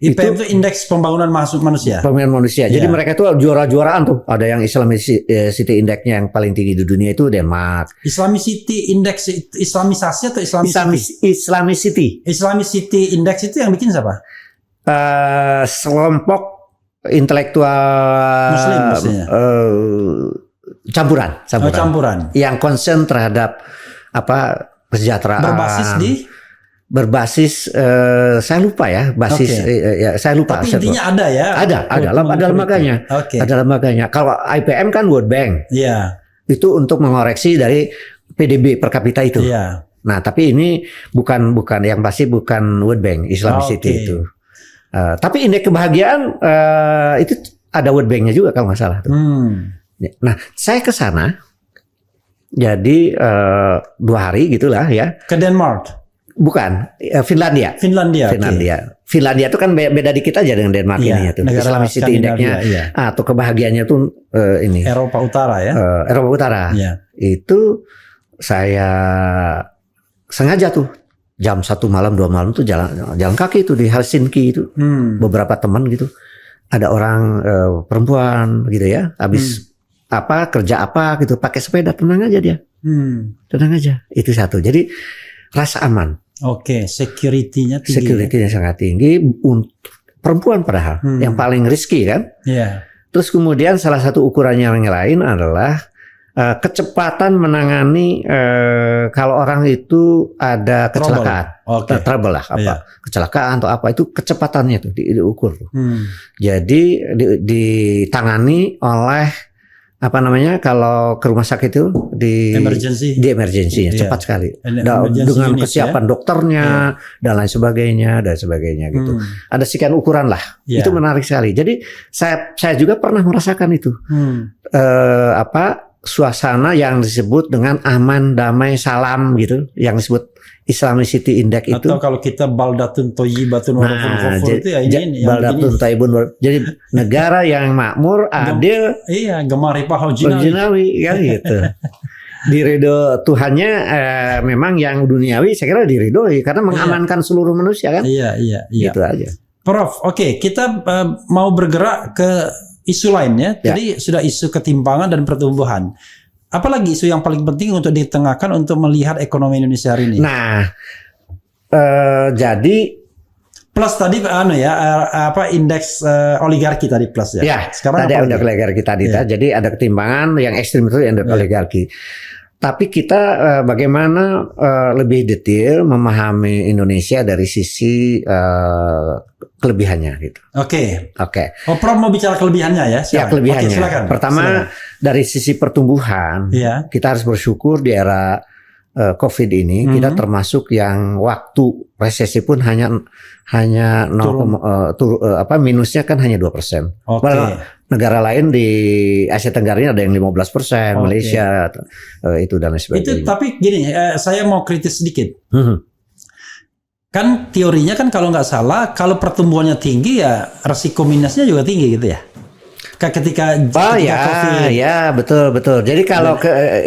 IPM itu indeks pembangunan manusia. Pembangunan manusia. Jadi mereka itu juara-juaraan tuh. Ada yang Islamicity Indexnya yang paling tinggi di dunia itu Denmark. Islamicity Index Islamisasi atau Islamicity. Islamicity Index itu yang bikin siapa? Sekelompok intelektual Muslim maksudnya. Campuran. Yang konsen terhadap kesejahteraan. Berbasis saya lupa ya saya lupa. Tapi intinya ada ya. Ada lemaganya. Ada lemaganya. Kalau IPM kan World Bank. itu untuk mengoreksi dari PDB per kapita itu. Iya. Nah, tapi ini bukan yang pasti bukan World Bank, Islamicity itu. Tapi indeks kebahagiaan itu ada World Bank-nya juga kalau nggak salah. Tuh. Nah, saya ke sana, jadi 2 hari gitulah ya. Ke Denmark? Bukan, Finlandia. Finlandia. Finlandia itu kan beda dikit aja dengan Denmark ini ya tuh. Islamicity Index-nya atau kebahagiaannya tuh ini. Eropa Utara ya. Eropa Utara. Iya. Itu saya sengaja tuh jam 1 malam 2 malam tuh jalan kaki itu di Helsinki itu. Beberapa teman gitu. Ada orang perempuan gitu ya, habis kerja apa gitu, pakai sepeda, tenang aja dia. Tenang aja. Itu satu. Jadi rasa aman. Oke, security-nya tinggi. Security-nya sangat tinggi untuk perempuan padahal yang paling risky kan. Iya. Terus kemudian salah satu ukurannya yang lain adalah kecepatan menangani kalau orang itu ada kecelakaan, trouble lah, kecelakaan atau apa itu kecepatannya tuh diukur. Jadi ditangani oleh kalau ke rumah sakit itu di emergency cepat sekali dengan kesiapan dokternya dan lain sebagainya gitu. Ada sekian ukuran lah. Itu menarik sekali. Jadi saya juga pernah merasakan itu. Suasana yang disebut dengan aman, damai, salam gitu, yang disebut Islamicity Index itu. Atau kalau kita baldatun thayyibatun wa ghafur itu ya ini baldatun thayyibun. Jadi negara yang makmur, adil, gemar ripah jinawi kan gitu. Diridho Tuhannya memang yang duniawi saya kira diridhoi karena mengamankan seluruh manusia kan. Iya. Gitu aja. Prof, oke, kita mau bergerak ke isu lainnya. Tadi sudah isu ketimpangan dan pertumbuhan. Apalagi isu yang paling penting untuk ditengahkan untuk melihat ekonomi Indonesia hari ini? Nah, jadi plus tadi indeks oligarki tadi plus ya. Ya, sekarang tadi ada oligarki tadi. Jadi ada ketimpangan yang ekstrim itu indeks oligarki. Tapi kita bagaimana lebih detail memahami Indonesia dari sisi kelebihannya gitu. Oke. Oh, Prof mau bicara kelebihannya ya? Ya, kelebihannya. Silakan. Pertama dari sisi pertumbuhan, kita harus bersyukur di era COVID ini kita termasuk yang waktu resesi pun hanya minusnya kan hanya 2%. Negara lain di Asia Tenggara ini ada yang 15%, Malaysia itu dan lain sebagainya. Itu tapi gini, saya mau kritis sedikit. Kan teorinya kan kalau nggak salah, kalau pertumbuhannya tinggi ya resiko minusnya juga tinggi gitu ya. Ketika COVID. Ya betul. Jadi kalau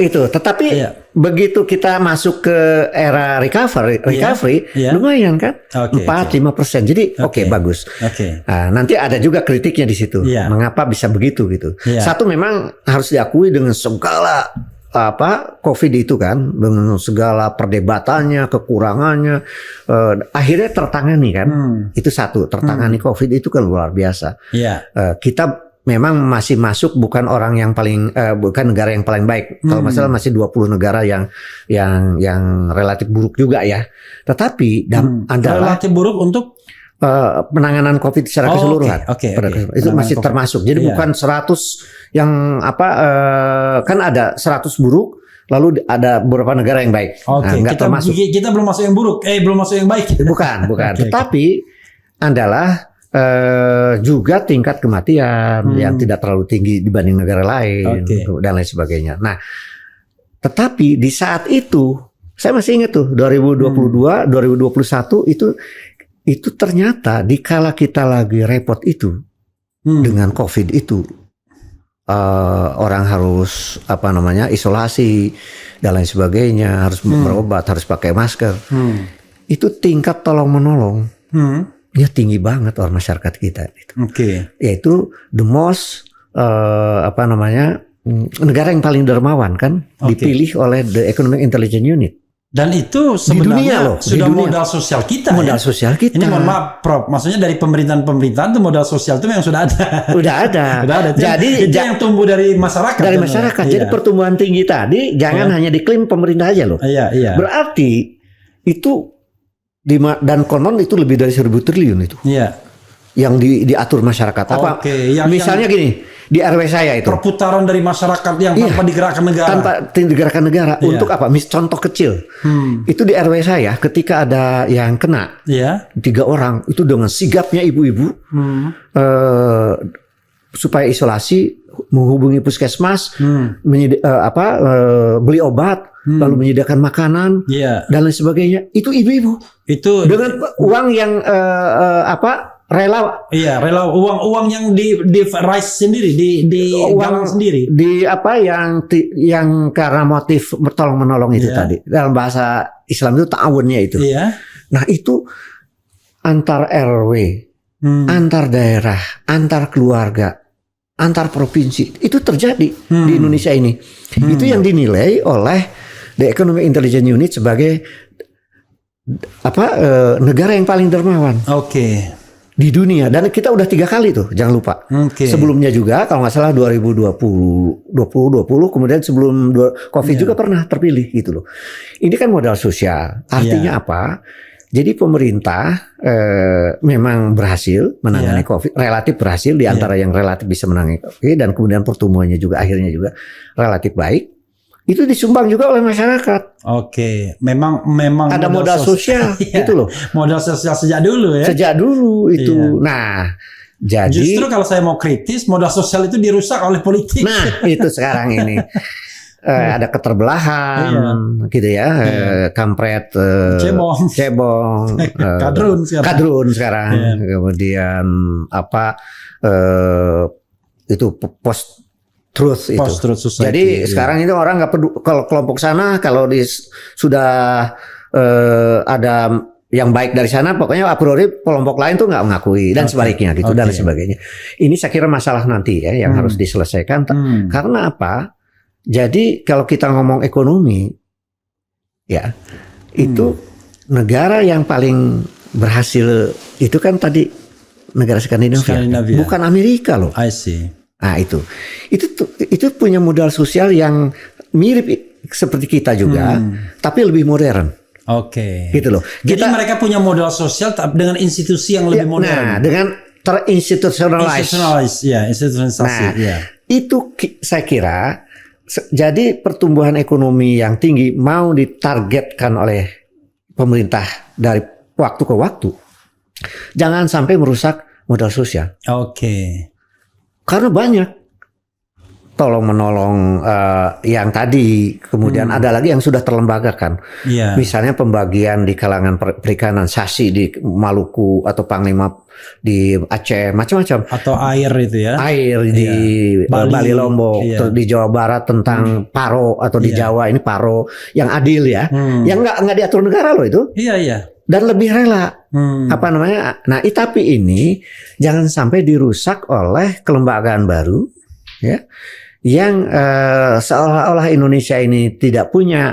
tetapi begitu kita masuk ke era recovery, lumayan kan, 4-5%. Jadi bagus. Nah, nanti ada juga kritiknya di situ. Mengapa bisa begitu gitu? Satu memang harus diakui dengan segala COVID itu kan, dengan segala perdebatannya, kekurangannya, akhirnya tertangani kan. Itu satu, tertangani COVID itu kan luar biasa. Kita memang masih masuk bukan orang yang paling bukan negara yang paling baik. Kalau masalah masih 20 negara yang relatif buruk juga ya. Tetapi adalah relatif buruk untuk penanganan COVID secara keseluruhan. Itu masih termasuk. Jadi bukan 100 yang kan ada 100 buruk lalu ada beberapa negara yang baik. Kita belum masuk yang buruk. Belum masuk yang baik. Bukan. Tetapi adalah juga tingkat kematian yang tidak terlalu tinggi dibanding negara lain dan lain sebagainya. Nah, tetapi di saat itu saya masih ingat tuh 2022, 2021 itu ternyata dikala kita lagi repot itu dengan COVID itu orang harus isolasi dan lain sebagainya, harus berobat, harus pakai masker. Itu tingkat tolong menolong. Dia tinggi banget orang masyarakat kita itu. Yaitu the most negara yang paling dermawan kan dipilih oleh the Economic Intelligence Unit. Dan itu sebenarnya sudah modal sosial kita. Modal sosial kita. Ini mohon maaf, Prof. Maksudnya dari pemerintahan itu modal sosial itu memang sudah ada. Udah ada. Jadi itu yang tumbuh dari masyarakat. Dari masyarakat. Jadi pertumbuhan tinggi tadi jangan hanya diklaim pemerintah aja loh. Berarti itu dan konon itu lebih dari 1.000 triliun itu. Yang diatur masyarakat. Misalnya gini. Di RW saya itu. Perputaran dari masyarakat yang tanpa digerakkan negara. Tanpa digerakkan negara. Untuk apa? Contoh kecil. Itu di RW saya ketika ada yang kena. 3 orang. Itu dengan sigapnya ibu-ibu. Supaya isolasi. Menghubungi puskesmas. Beli obat. Lalu menyediakan makanan. Dan lain sebagainya. Itu ibu-ibu. Itu dengan uang yang rela. Iya, rela uang yang di raise sendiri, di galang sendiri. Di yang karena motif tolong menolong itu tadi. Dalam bahasa Islam itu ta'awunnya itu. Nah, itu antar RW, antar daerah, antar keluarga, antar provinsi itu terjadi di Indonesia ini. Itu yang dinilai oleh The Economic Intelligence Unit sebagai negara yang paling dermawan. Di dunia, dan kita udah 3 kali tuh, jangan lupa. Sebelumnya juga kalau nggak salah 2020, kemudian sebelum COVID juga pernah terpilih gitu loh. Ini kan modal sosial. Artinya apa? Jadi pemerintah memang berhasil menangani COVID, relatif berhasil di antara yang relatif bisa menangani COVID, dan kemudian pertumbuhannya juga akhirnya juga relatif baik. Itu disumbang juga oleh masyarakat. Memang ada modal sosial gitu loh. Modal sosial sejak dulu ya. Sejak dulu itu. Nah, jadi justru kalau saya mau kritis, modal sosial itu dirusak oleh politik. Nah, itu sekarang ini ada keterbelahan gitu ya. Kampret, cebong, kadrun sekarang. Kemudian itu post-truth itu. Jadi sekarang itu orang nggak peduli kalau kelompok sana, kalau sudah ada yang baik dari sana, pokoknya a priori kelompok lain tuh nggak mengakui dan sebaliknya gitu dan sebagainya. Ini saya kira masalah nanti ya yang harus diselesaikan. Karena apa? Jadi kalau kita ngomong ekonomi, ya itu negara yang paling berhasil itu kan tadi negara Skandinavia. Bukan Amerika loh. I see. Nah itu punya modal sosial yang mirip seperti kita juga, tapi lebih modern. Gitu loh. Jadi mereka punya modal sosial dengan institusi yang lebih modern. Nah, dengan institutionalisasi. Itu saya kira. Jadi pertumbuhan ekonomi yang tinggi mau ditargetkan oleh pemerintah dari waktu ke waktu, jangan sampai merusak modal sosial. Karena banyak tolong menolong yang tadi, kemudian ada lagi yang sudah terlembagakan. Misalnya pembagian di kalangan perikanan, sasi di Maluku atau Panglima di Aceh, macam-macam. Atau air itu ya. Air di Bali Lombok, di Jawa Barat tentang paro atau di Jawa ini paro yang adil ya. Yang nggak diatur negara loh itu. Dan lebih rela. Nah, tapi ini jangan sampai dirusak oleh kelembagaan baru ya. Yang seolah-olah Indonesia ini tidak punya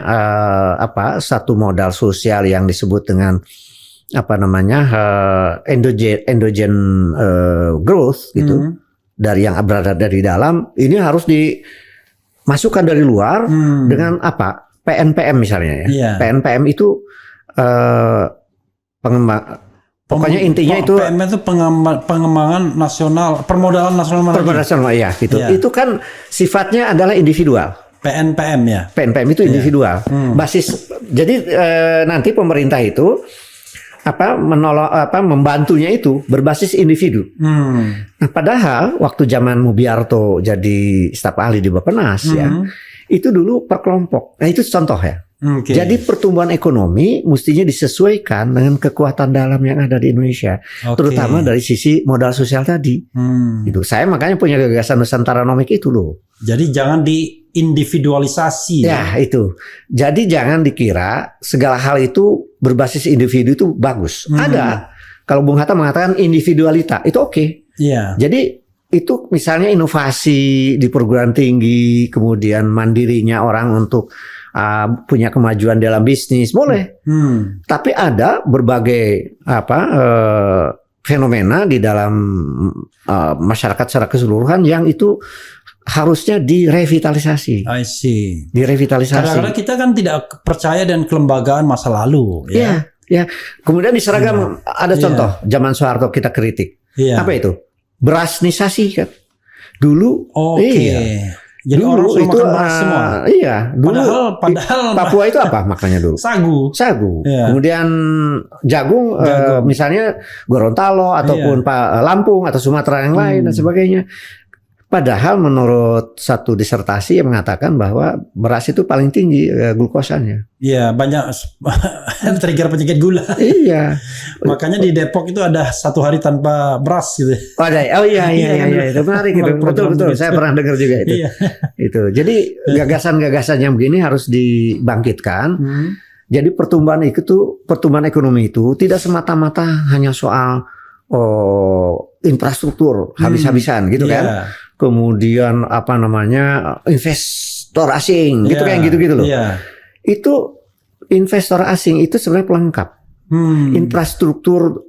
satu modal sosial yang disebut dengan endogen growth gitu, dari yang berada dari dalam, ini harus dimasukkan dari luar dengan PNPM misalnya ya. PNPM itu pokoknya intinya itu pengembangan nasional, permodalan nasional. Ya gitu. Itu kan sifatnya adalah individual. PNPM ya. PNPM itu individual. Basis. Jadi nanti pemerintah itu membantunya itu berbasis individu. Nah, padahal waktu zaman Mubiarto jadi staf ahli di Bappenas ya, itu dulu per kelompok. Nah, itu contoh ya. Jadi pertumbuhan ekonomi mestinya disesuaikan dengan kekuatan dalam yang ada di Indonesia, terutama dari sisi modal sosial tadi. Itu saya makanya punya gagasan Nusantaronomik itu loh. Jadi jangan diindividualisasi. Ya itu. Jadi jangan dikira segala hal itu berbasis individu itu bagus. Ada. Kalau Bung Hatta mengatakan individualita itu oke. Jadi itu misalnya inovasi di perguruan tinggi, kemudian mandirinya orang untuk punya kemajuan dalam bisnis boleh, tapi ada berbagai fenomena di dalam masyarakat secara keseluruhan yang itu harusnya direvitalisasi. I see. Direvitalisasi. Kadang-kadang kita kan tidak percaya dengan kelembagaan masa lalu. Ya. Kemudian diseragam. Ada contoh zaman Soeharto kita kritik. Apa itu? Berasnisasi kan. Dulu, Oke. iya. Jadi Dulu orang suruh itu makan beras semua. iya, dulu Padahal Papua itu apa makannya dulu? sagu. Iya. Kemudian jagung, misalnya Gorontalo ataupun Lampung atau Sumatera yang lain dan sebagainya. Padahal menurut satu disertasi yang mengatakan bahwa beras itu paling tinggi glukosanya. Iya, banyak trigger penyakit gula. Iya. Makanya di Depok itu ada 1 hari tanpa beras gitu. Oh iya, itu menarik gitu. Betul. Saya pernah dengar juga itu. Iya. Itu. Jadi gagasan-gagasan yang begini harus dibangkitkan. Jadi pertumbuhan ekonomi itu tidak semata-mata hanya soal infrastruktur habis-habisan gitu kan. Kemudian investor asing gitu kayak gitu-gitu loh. Itu investor asing itu sebenarnya pelengkap. Infrastruktur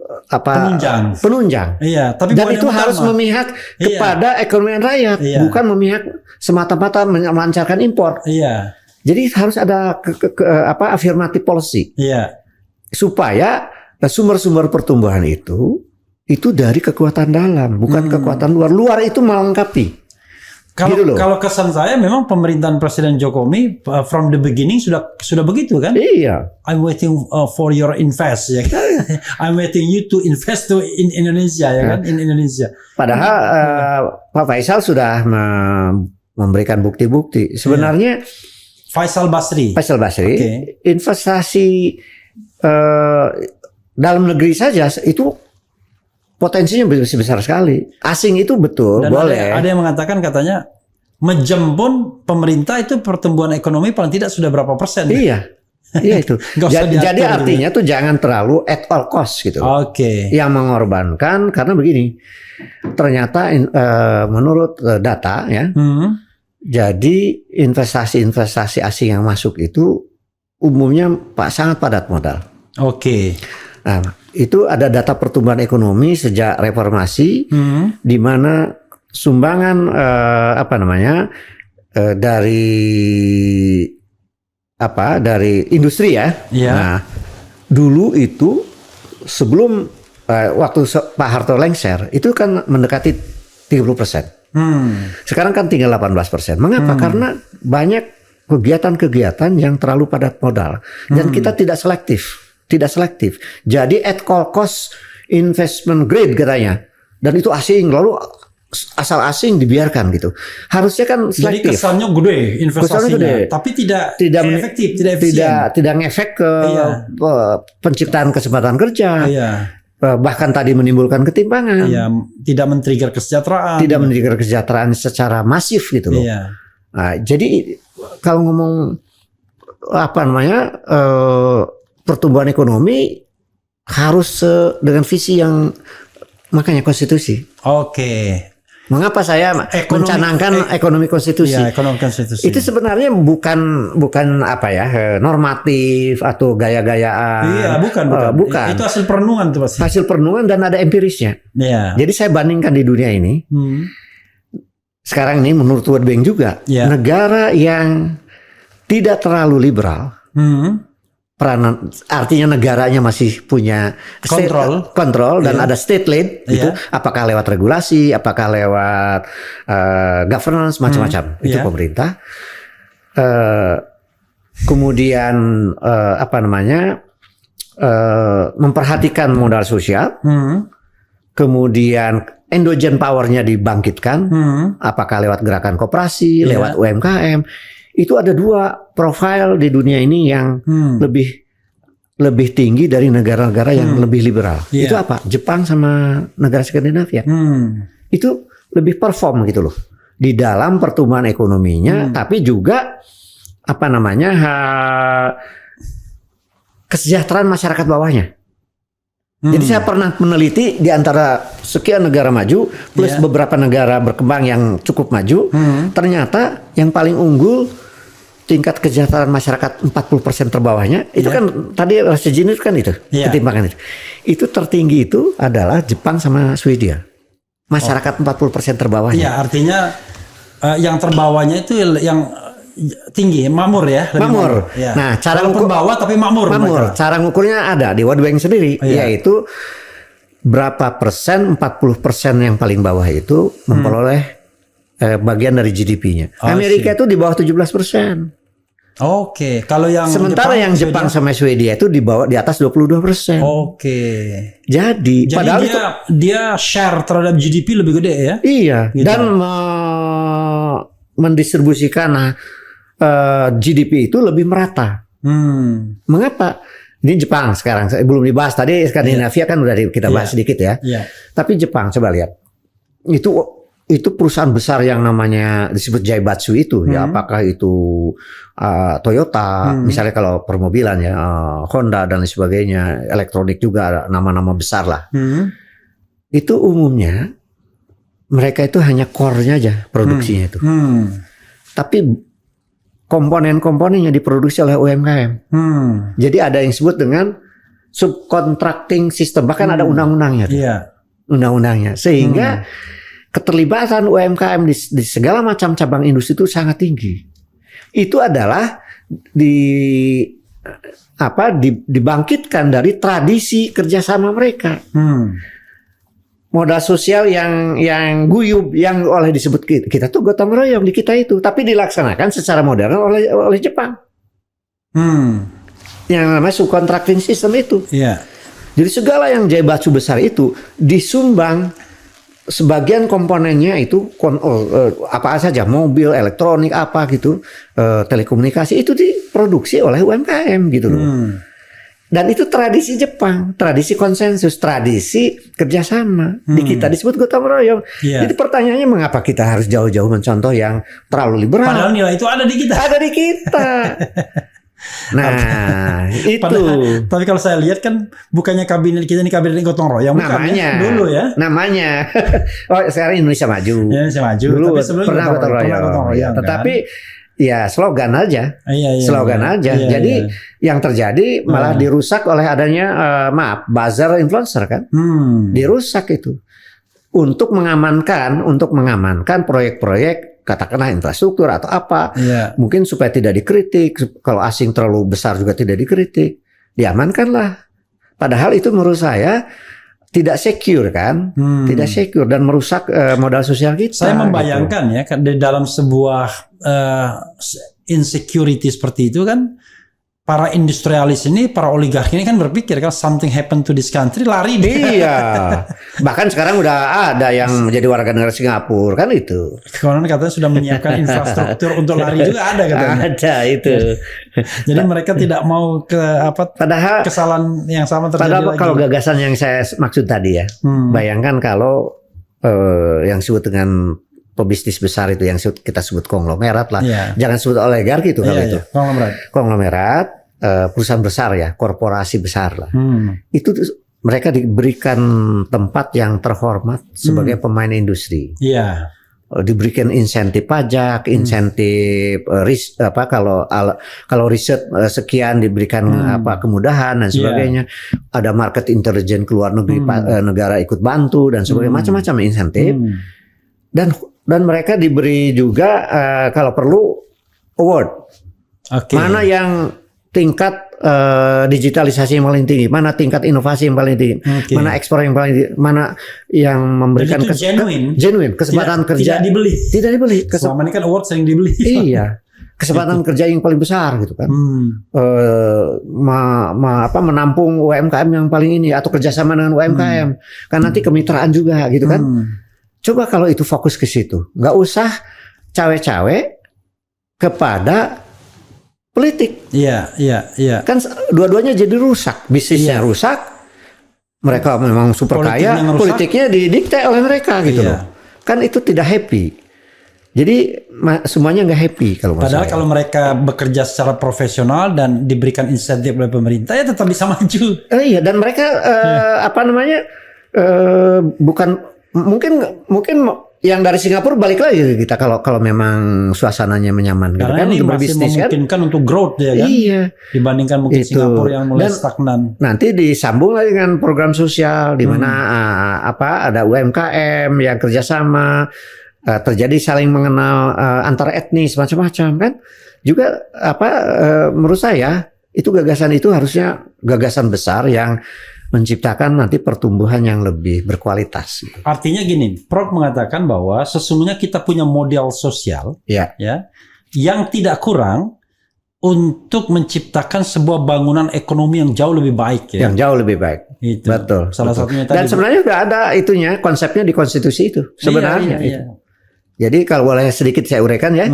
penunjang. Iya, tapi dan itu harus memihak kepada ekonomi rakyat, bukan memihak semata-mata melancarkan impor. Iya. Jadi harus ada affirmative policy. Iya. Supaya sumber-sumber pertumbuhan itu dari kekuatan dalam, bukan kekuatan luar. Luar itu melengkapi. Kalau kesan saya memang pemerintahan Presiden Jokowi from the beginning sudah begitu kan? Iya. I'm waiting for your invest ya kan? I'm waiting you to invest in Indonesia ya kan? In Indonesia. Padahal Pak Faisal sudah memberikan bukti-bukti. Sebenarnya Faisal Basri. Investasi dalam negeri saja itu potensinya besar sekali. Asing itu betul, dan boleh. Ada yang mengatakan katanya menjemput pemerintah itu pertumbuhan ekonomi paling tidak sudah berapa persen? Iya itu. Jadi artinya tuh jangan terlalu at all cost gitu. Oke. Yang mengorbankan karena begini. Ternyata menurut data ya. Jadi investasi asing yang masuk itu umumnya sangat padat modal. Dari Nah, itu ada data pertumbuhan ekonomi sejak reformasi, di mana sumbangan dari industri ya. Nah, dulu itu sebelum waktu Pak Harto lengser itu kan mendekati 30%. Sekarang kan tinggal 18%. Mengapa? Karena banyak kegiatan-kegiatan yang terlalu padat modal dan kita tidak selektif. Jadi at all cost investment grade katanya. Dan itu asing, lalu asal asing dibiarkan gitu. Harusnya kan selektif. Jadi kesannya gede investasinya, tapi tidak efektif, tidak efisien. Tidak ngefek ke penciptaan kesempatan kerja. Bahkan tadi menimbulkan ketimpangan. Tidak men-trigger kesejahteraan. Tidak men-trigger kesejahteraan secara masif gitu loh. Nah, jadi kalau ngomong pertumbuhan ekonomi harus dengan visi yang makanya konstitusi. Mengapa saya mencanangkan ekonomi konstitusi? Ekonomi konstitusi. Itu sebenarnya bukan normatif atau gaya-gayaan. Bukan. Itu hasil perenungan tuh pasti. Hasil perenungan dan ada empirisnya. Jadi saya bandingkan di dunia ini. Sekarang ini menurut World Bank juga negara yang tidak terlalu liberal. Peranan artinya negaranya masih punya kontrol dan ada state led itu apakah lewat regulasi, apakah lewat governance macam-macam itu pemerintah. Kemudian memperhatikan modal sosial. Kemudian endogen powernya dibangkitkan, apakah lewat gerakan koperasi, lewat UMKM. Itu ada 2 profil di dunia ini yang lebih tinggi dari negara-negara yang lebih liberal. Itu apa? Jepang sama negara Skandinavia. Itu lebih perform gitu loh di dalam pertumbuhan ekonominya, tapi juga kesejahteraan masyarakat bawahnya. Jadi saya pernah meneliti di antara sekian negara maju plus beberapa negara berkembang yang cukup maju, ternyata yang paling unggul tingkat kesejahteraan masyarakat 40% terbawahnya itu kan tadi sejenis kan itu ketimpangan itu tertinggi itu adalah Jepang sama Swedia, masyarakat 40% terbawahnya. Artinya yang terbawahnya itu yang tinggi, makmur ya. Makmur. Nah, cara ukur bawah tapi makmur. Cara ngukurnya ada di World Bank sendiri, yaitu berapa persen 40% yang paling bawah itu memperoleh bagian dari GDP-nya. Oh, Amerika itu di bawah 17%. Oke, kalau yang Sementara yang Jepang sama Swedia itu di bawah di atas 22%. Oke. Jadi padahal dia share terhadap GDP lebih gede ya? Iya, Gitu. dan mendistribusikan GDP itu lebih merata. Mengapa? Ini Jepang sekarang, belum dibahas tadi. Skandinavia kan udah kita bahas sedikit ya. Tapi Jepang coba lihat, itu perusahaan besar yang namanya disebut Zaibatsu itu ya, apakah itu Toyota, misalnya kalau permobilan ya, Honda dan lain sebagainya, elektronik juga nama-nama besar lah. Itu umumnya mereka itu hanya core-nya aja produksinya itu. Tapi komponen-komponennya diproduksi oleh UMKM. Jadi ada yang disebut dengan subcontracting system, bahkan ada undang-undangnya. Undang-undangnya, sehingga keterlibatan UMKM di segala macam cabang industri itu sangat tinggi. Itu adalah dibangkitkan dari tradisi kerjasama mereka. Modal sosial yang guyub, yang oleh disebut kita tuh gotong royong di kita itu, tapi dilaksanakan secara modern oleh Jepang. Yang namanya subcontracting system itu. Jadi segala yang Zaibatsu besar itu disumbang. Sebagian komponennya itu apa saja, mobil, elektronik, apa gitu, telekomunikasi itu diproduksi oleh UMKM gitu loh. Dan itu tradisi Jepang, tradisi konsensus, tradisi kerjasama. Di kita disebut gotong royong. Jadi pertanyaannya mengapa kita harus jauh-jauh mencontoh yang terlalu liberal? Padahal nilai itu ada di kita. Ada di kita. Nah, itu. Tapi kalau saya lihat kan bukannya kabinet kita ini kabinet gotong royong, namanya dulu ya. Namanya. Oh, sekarang Indonesia Maju. Indonesia Maju. Dulu tapi pernah gotong royong. Ya, tetapi ya slogan aja. Slogan aja. Jadi yang terjadi malah dirusak oleh adanya buzzer influencer kan. Dirusak itu. Untuk mengamankan proyek-proyek katakanlah infrastruktur atau apa, mungkin supaya tidak dikritik, kalau asing terlalu besar juga tidak dikritik, diamankanlah. Padahal itu menurut saya tidak secure kan, tidak secure dan merusak modal sosial kita. Saya membayangkan gitu. Ya di dalam sebuah insecurity seperti itu kan, para industrialis ini, para oligarki ini kan berpikir kan something happen to this country, lari dia. Iya. Bahkan sekarang udah ada yang menjadi warga negara Singapura kan itu. Konon katanya sudah menyiapkan infrastruktur untuk lari juga ada katanya. Ada itu. Jadi mereka tidak mau padahal kesalahan yang sama terjadi padahal lagi. Kalau gagasan yang saya maksud tadi ya, bayangkan kalau yang disebut dengan pebisnis besar itu yang kita sebut konglomerat lah. Jangan sebut oligarki itu kalau itu. Konglomerat, perusahaan besar ya, korporasi besar lah. Itu mereka diberikan tempat yang terhormat sebagai pemain industri. Diberikan insentif pajak, insentif kalau riset sekian diberikan kemudahan dan sebagainya. Ada market intelligence keluar negeri, negara ikut bantu dan sebagainya, macam-macam insentif. Dan mereka diberi juga kalau perlu award. Mana yang tingkat digitalisasi yang paling tinggi, mana tingkat inovasi yang paling tinggi, mana ekspor yang paling tinggi, mana yang memberikan genuine kesempatan kerja. Tidak dibeli. Selama ini kan award sering dibeli. Iya. Kesempatan kerja yang paling besar gitu kan. Menampung UMKM yang paling ini atau kerjasama dengan UMKM. Kan nanti kemitraan juga gitu kan. Coba kalau itu fokus ke situ, nggak usah cawe-cawe kepada politik. Iya. Kan dua-duanya jadi rusak, bisnisnya rusak, mereka memang super kaya, politiknya didikte oleh mereka gitu loh. Kan itu tidak happy. Jadi semuanya nggak happy kalau menurut Padahal saya. kalau mereka bekerja secara profesional dan diberikan insentif oleh pemerintah ya tetap bisa maju. Iya, dan mereka bukan mungkin yang dari Singapura balik lagi kita kalau memang suasananya menyaman gitu kan, ini untuk masih berbisnis memungkinkan kan untuk growth ya kan. Iya. Dibandingkan mungkin Itu. Singapura yang mulai Dan stagnan. nanti disambung lagi dengan program sosial di mana ada UMKM yang kerjasama, terjadi saling mengenal antar etnis macam-macam kan. Juga menurut saya itu gagasan itu harusnya gagasan besar yang menciptakan nanti pertumbuhan yang lebih berkualitas. Artinya gini, Prof mengatakan bahwa sesungguhnya kita punya model sosial Ya. yang tidak kurang untuk menciptakan sebuah bangunan ekonomi yang jauh lebih baik ya. Yang jauh lebih baik. Itu. Betul. Salah satunya tadi. Dan sebenarnya sudah ada itunya, konsepnya di konstitusi itu sebenarnya. Iya. Itu. Jadi kalau boleh sedikit saya uraikan ya.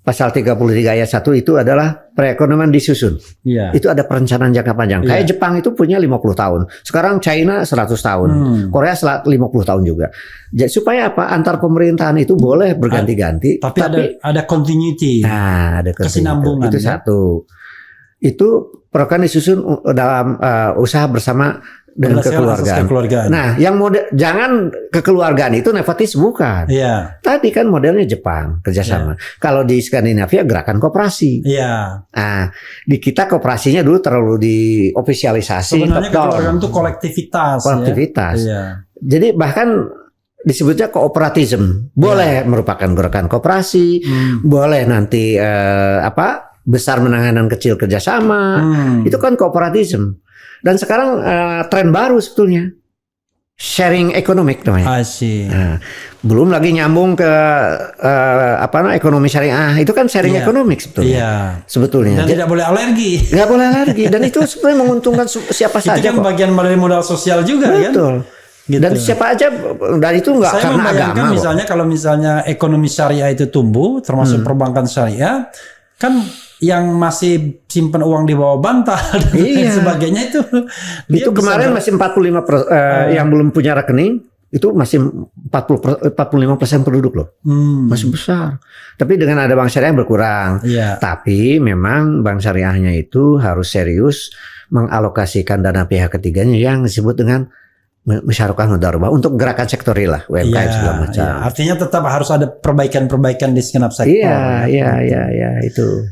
Pasal 33 ayat 1 itu adalah perekonomian disusun. Iya. Itu ada perencanaan jangka panjang. Iya. Kayak Jepang itu punya 50 tahun. Sekarang China 100 tahun. Korea 50 tahun juga. Jadi, supaya apa? Antar pemerintahan itu boleh berganti-ganti. Tapi ada continuity. Nah, ada kesinambungan. Itu ya? satu. Itu program disusun dalam usaha bersama dengan kekeluargaan. Nah, yang model jangan kekeluargaan itu nepotis bukan. Iya. Tadi kan modelnya Jepang kerjasama. Kalau di Skandinavia gerakan koperasi. Iya. Nah, di kita koperasinya dulu terlalu diofisialisasi. Sebenarnya kekeluargaan itu kolektivitas. Kolektivitas. Ya? Iya. Jadi bahkan disebutnya kooperatisme. Boleh merupakan gerakan koperasi, boleh nanti besar menanganan kecil kerjasama. Itu kan kooperatisme. Dan sekarang tren baru sebetulnya sharing economic namanya. Nah, belum lagi nyambung ke ekonomi syariah. Itu kan sharing economic sebetulnya. Iya. Sebetulnya. Dan tidak boleh alergi. Nggak boleh alergi. Dan itu sebenarnya menguntungkan siapa saja. Itu kan bagian dari modal sosial juga. Betul. Kan? Gitu. Dan siapa aja, dan itu nggak karena agama. Misalnya kalau misalnya ekonomi syariah itu tumbuh, termasuk perbankan syariah, kan yang masih simpan uang di bawah bantal dan lain sebagainya itu kemarin masih 45% yang belum punya rekening itu masih 45% penduduk loh, masih besar. Tapi dengan ada bank syariah berkurang. Tapi memang bank syariahnya itu harus serius mengalokasikan dana pihak ketiganya yang disebut dengan musyarakah mudharabah untuk gerakan sektorial lah, UMKM segala macam. Artinya tetap harus ada perbaikan-perbaikan di segenap sektor. Iya itu.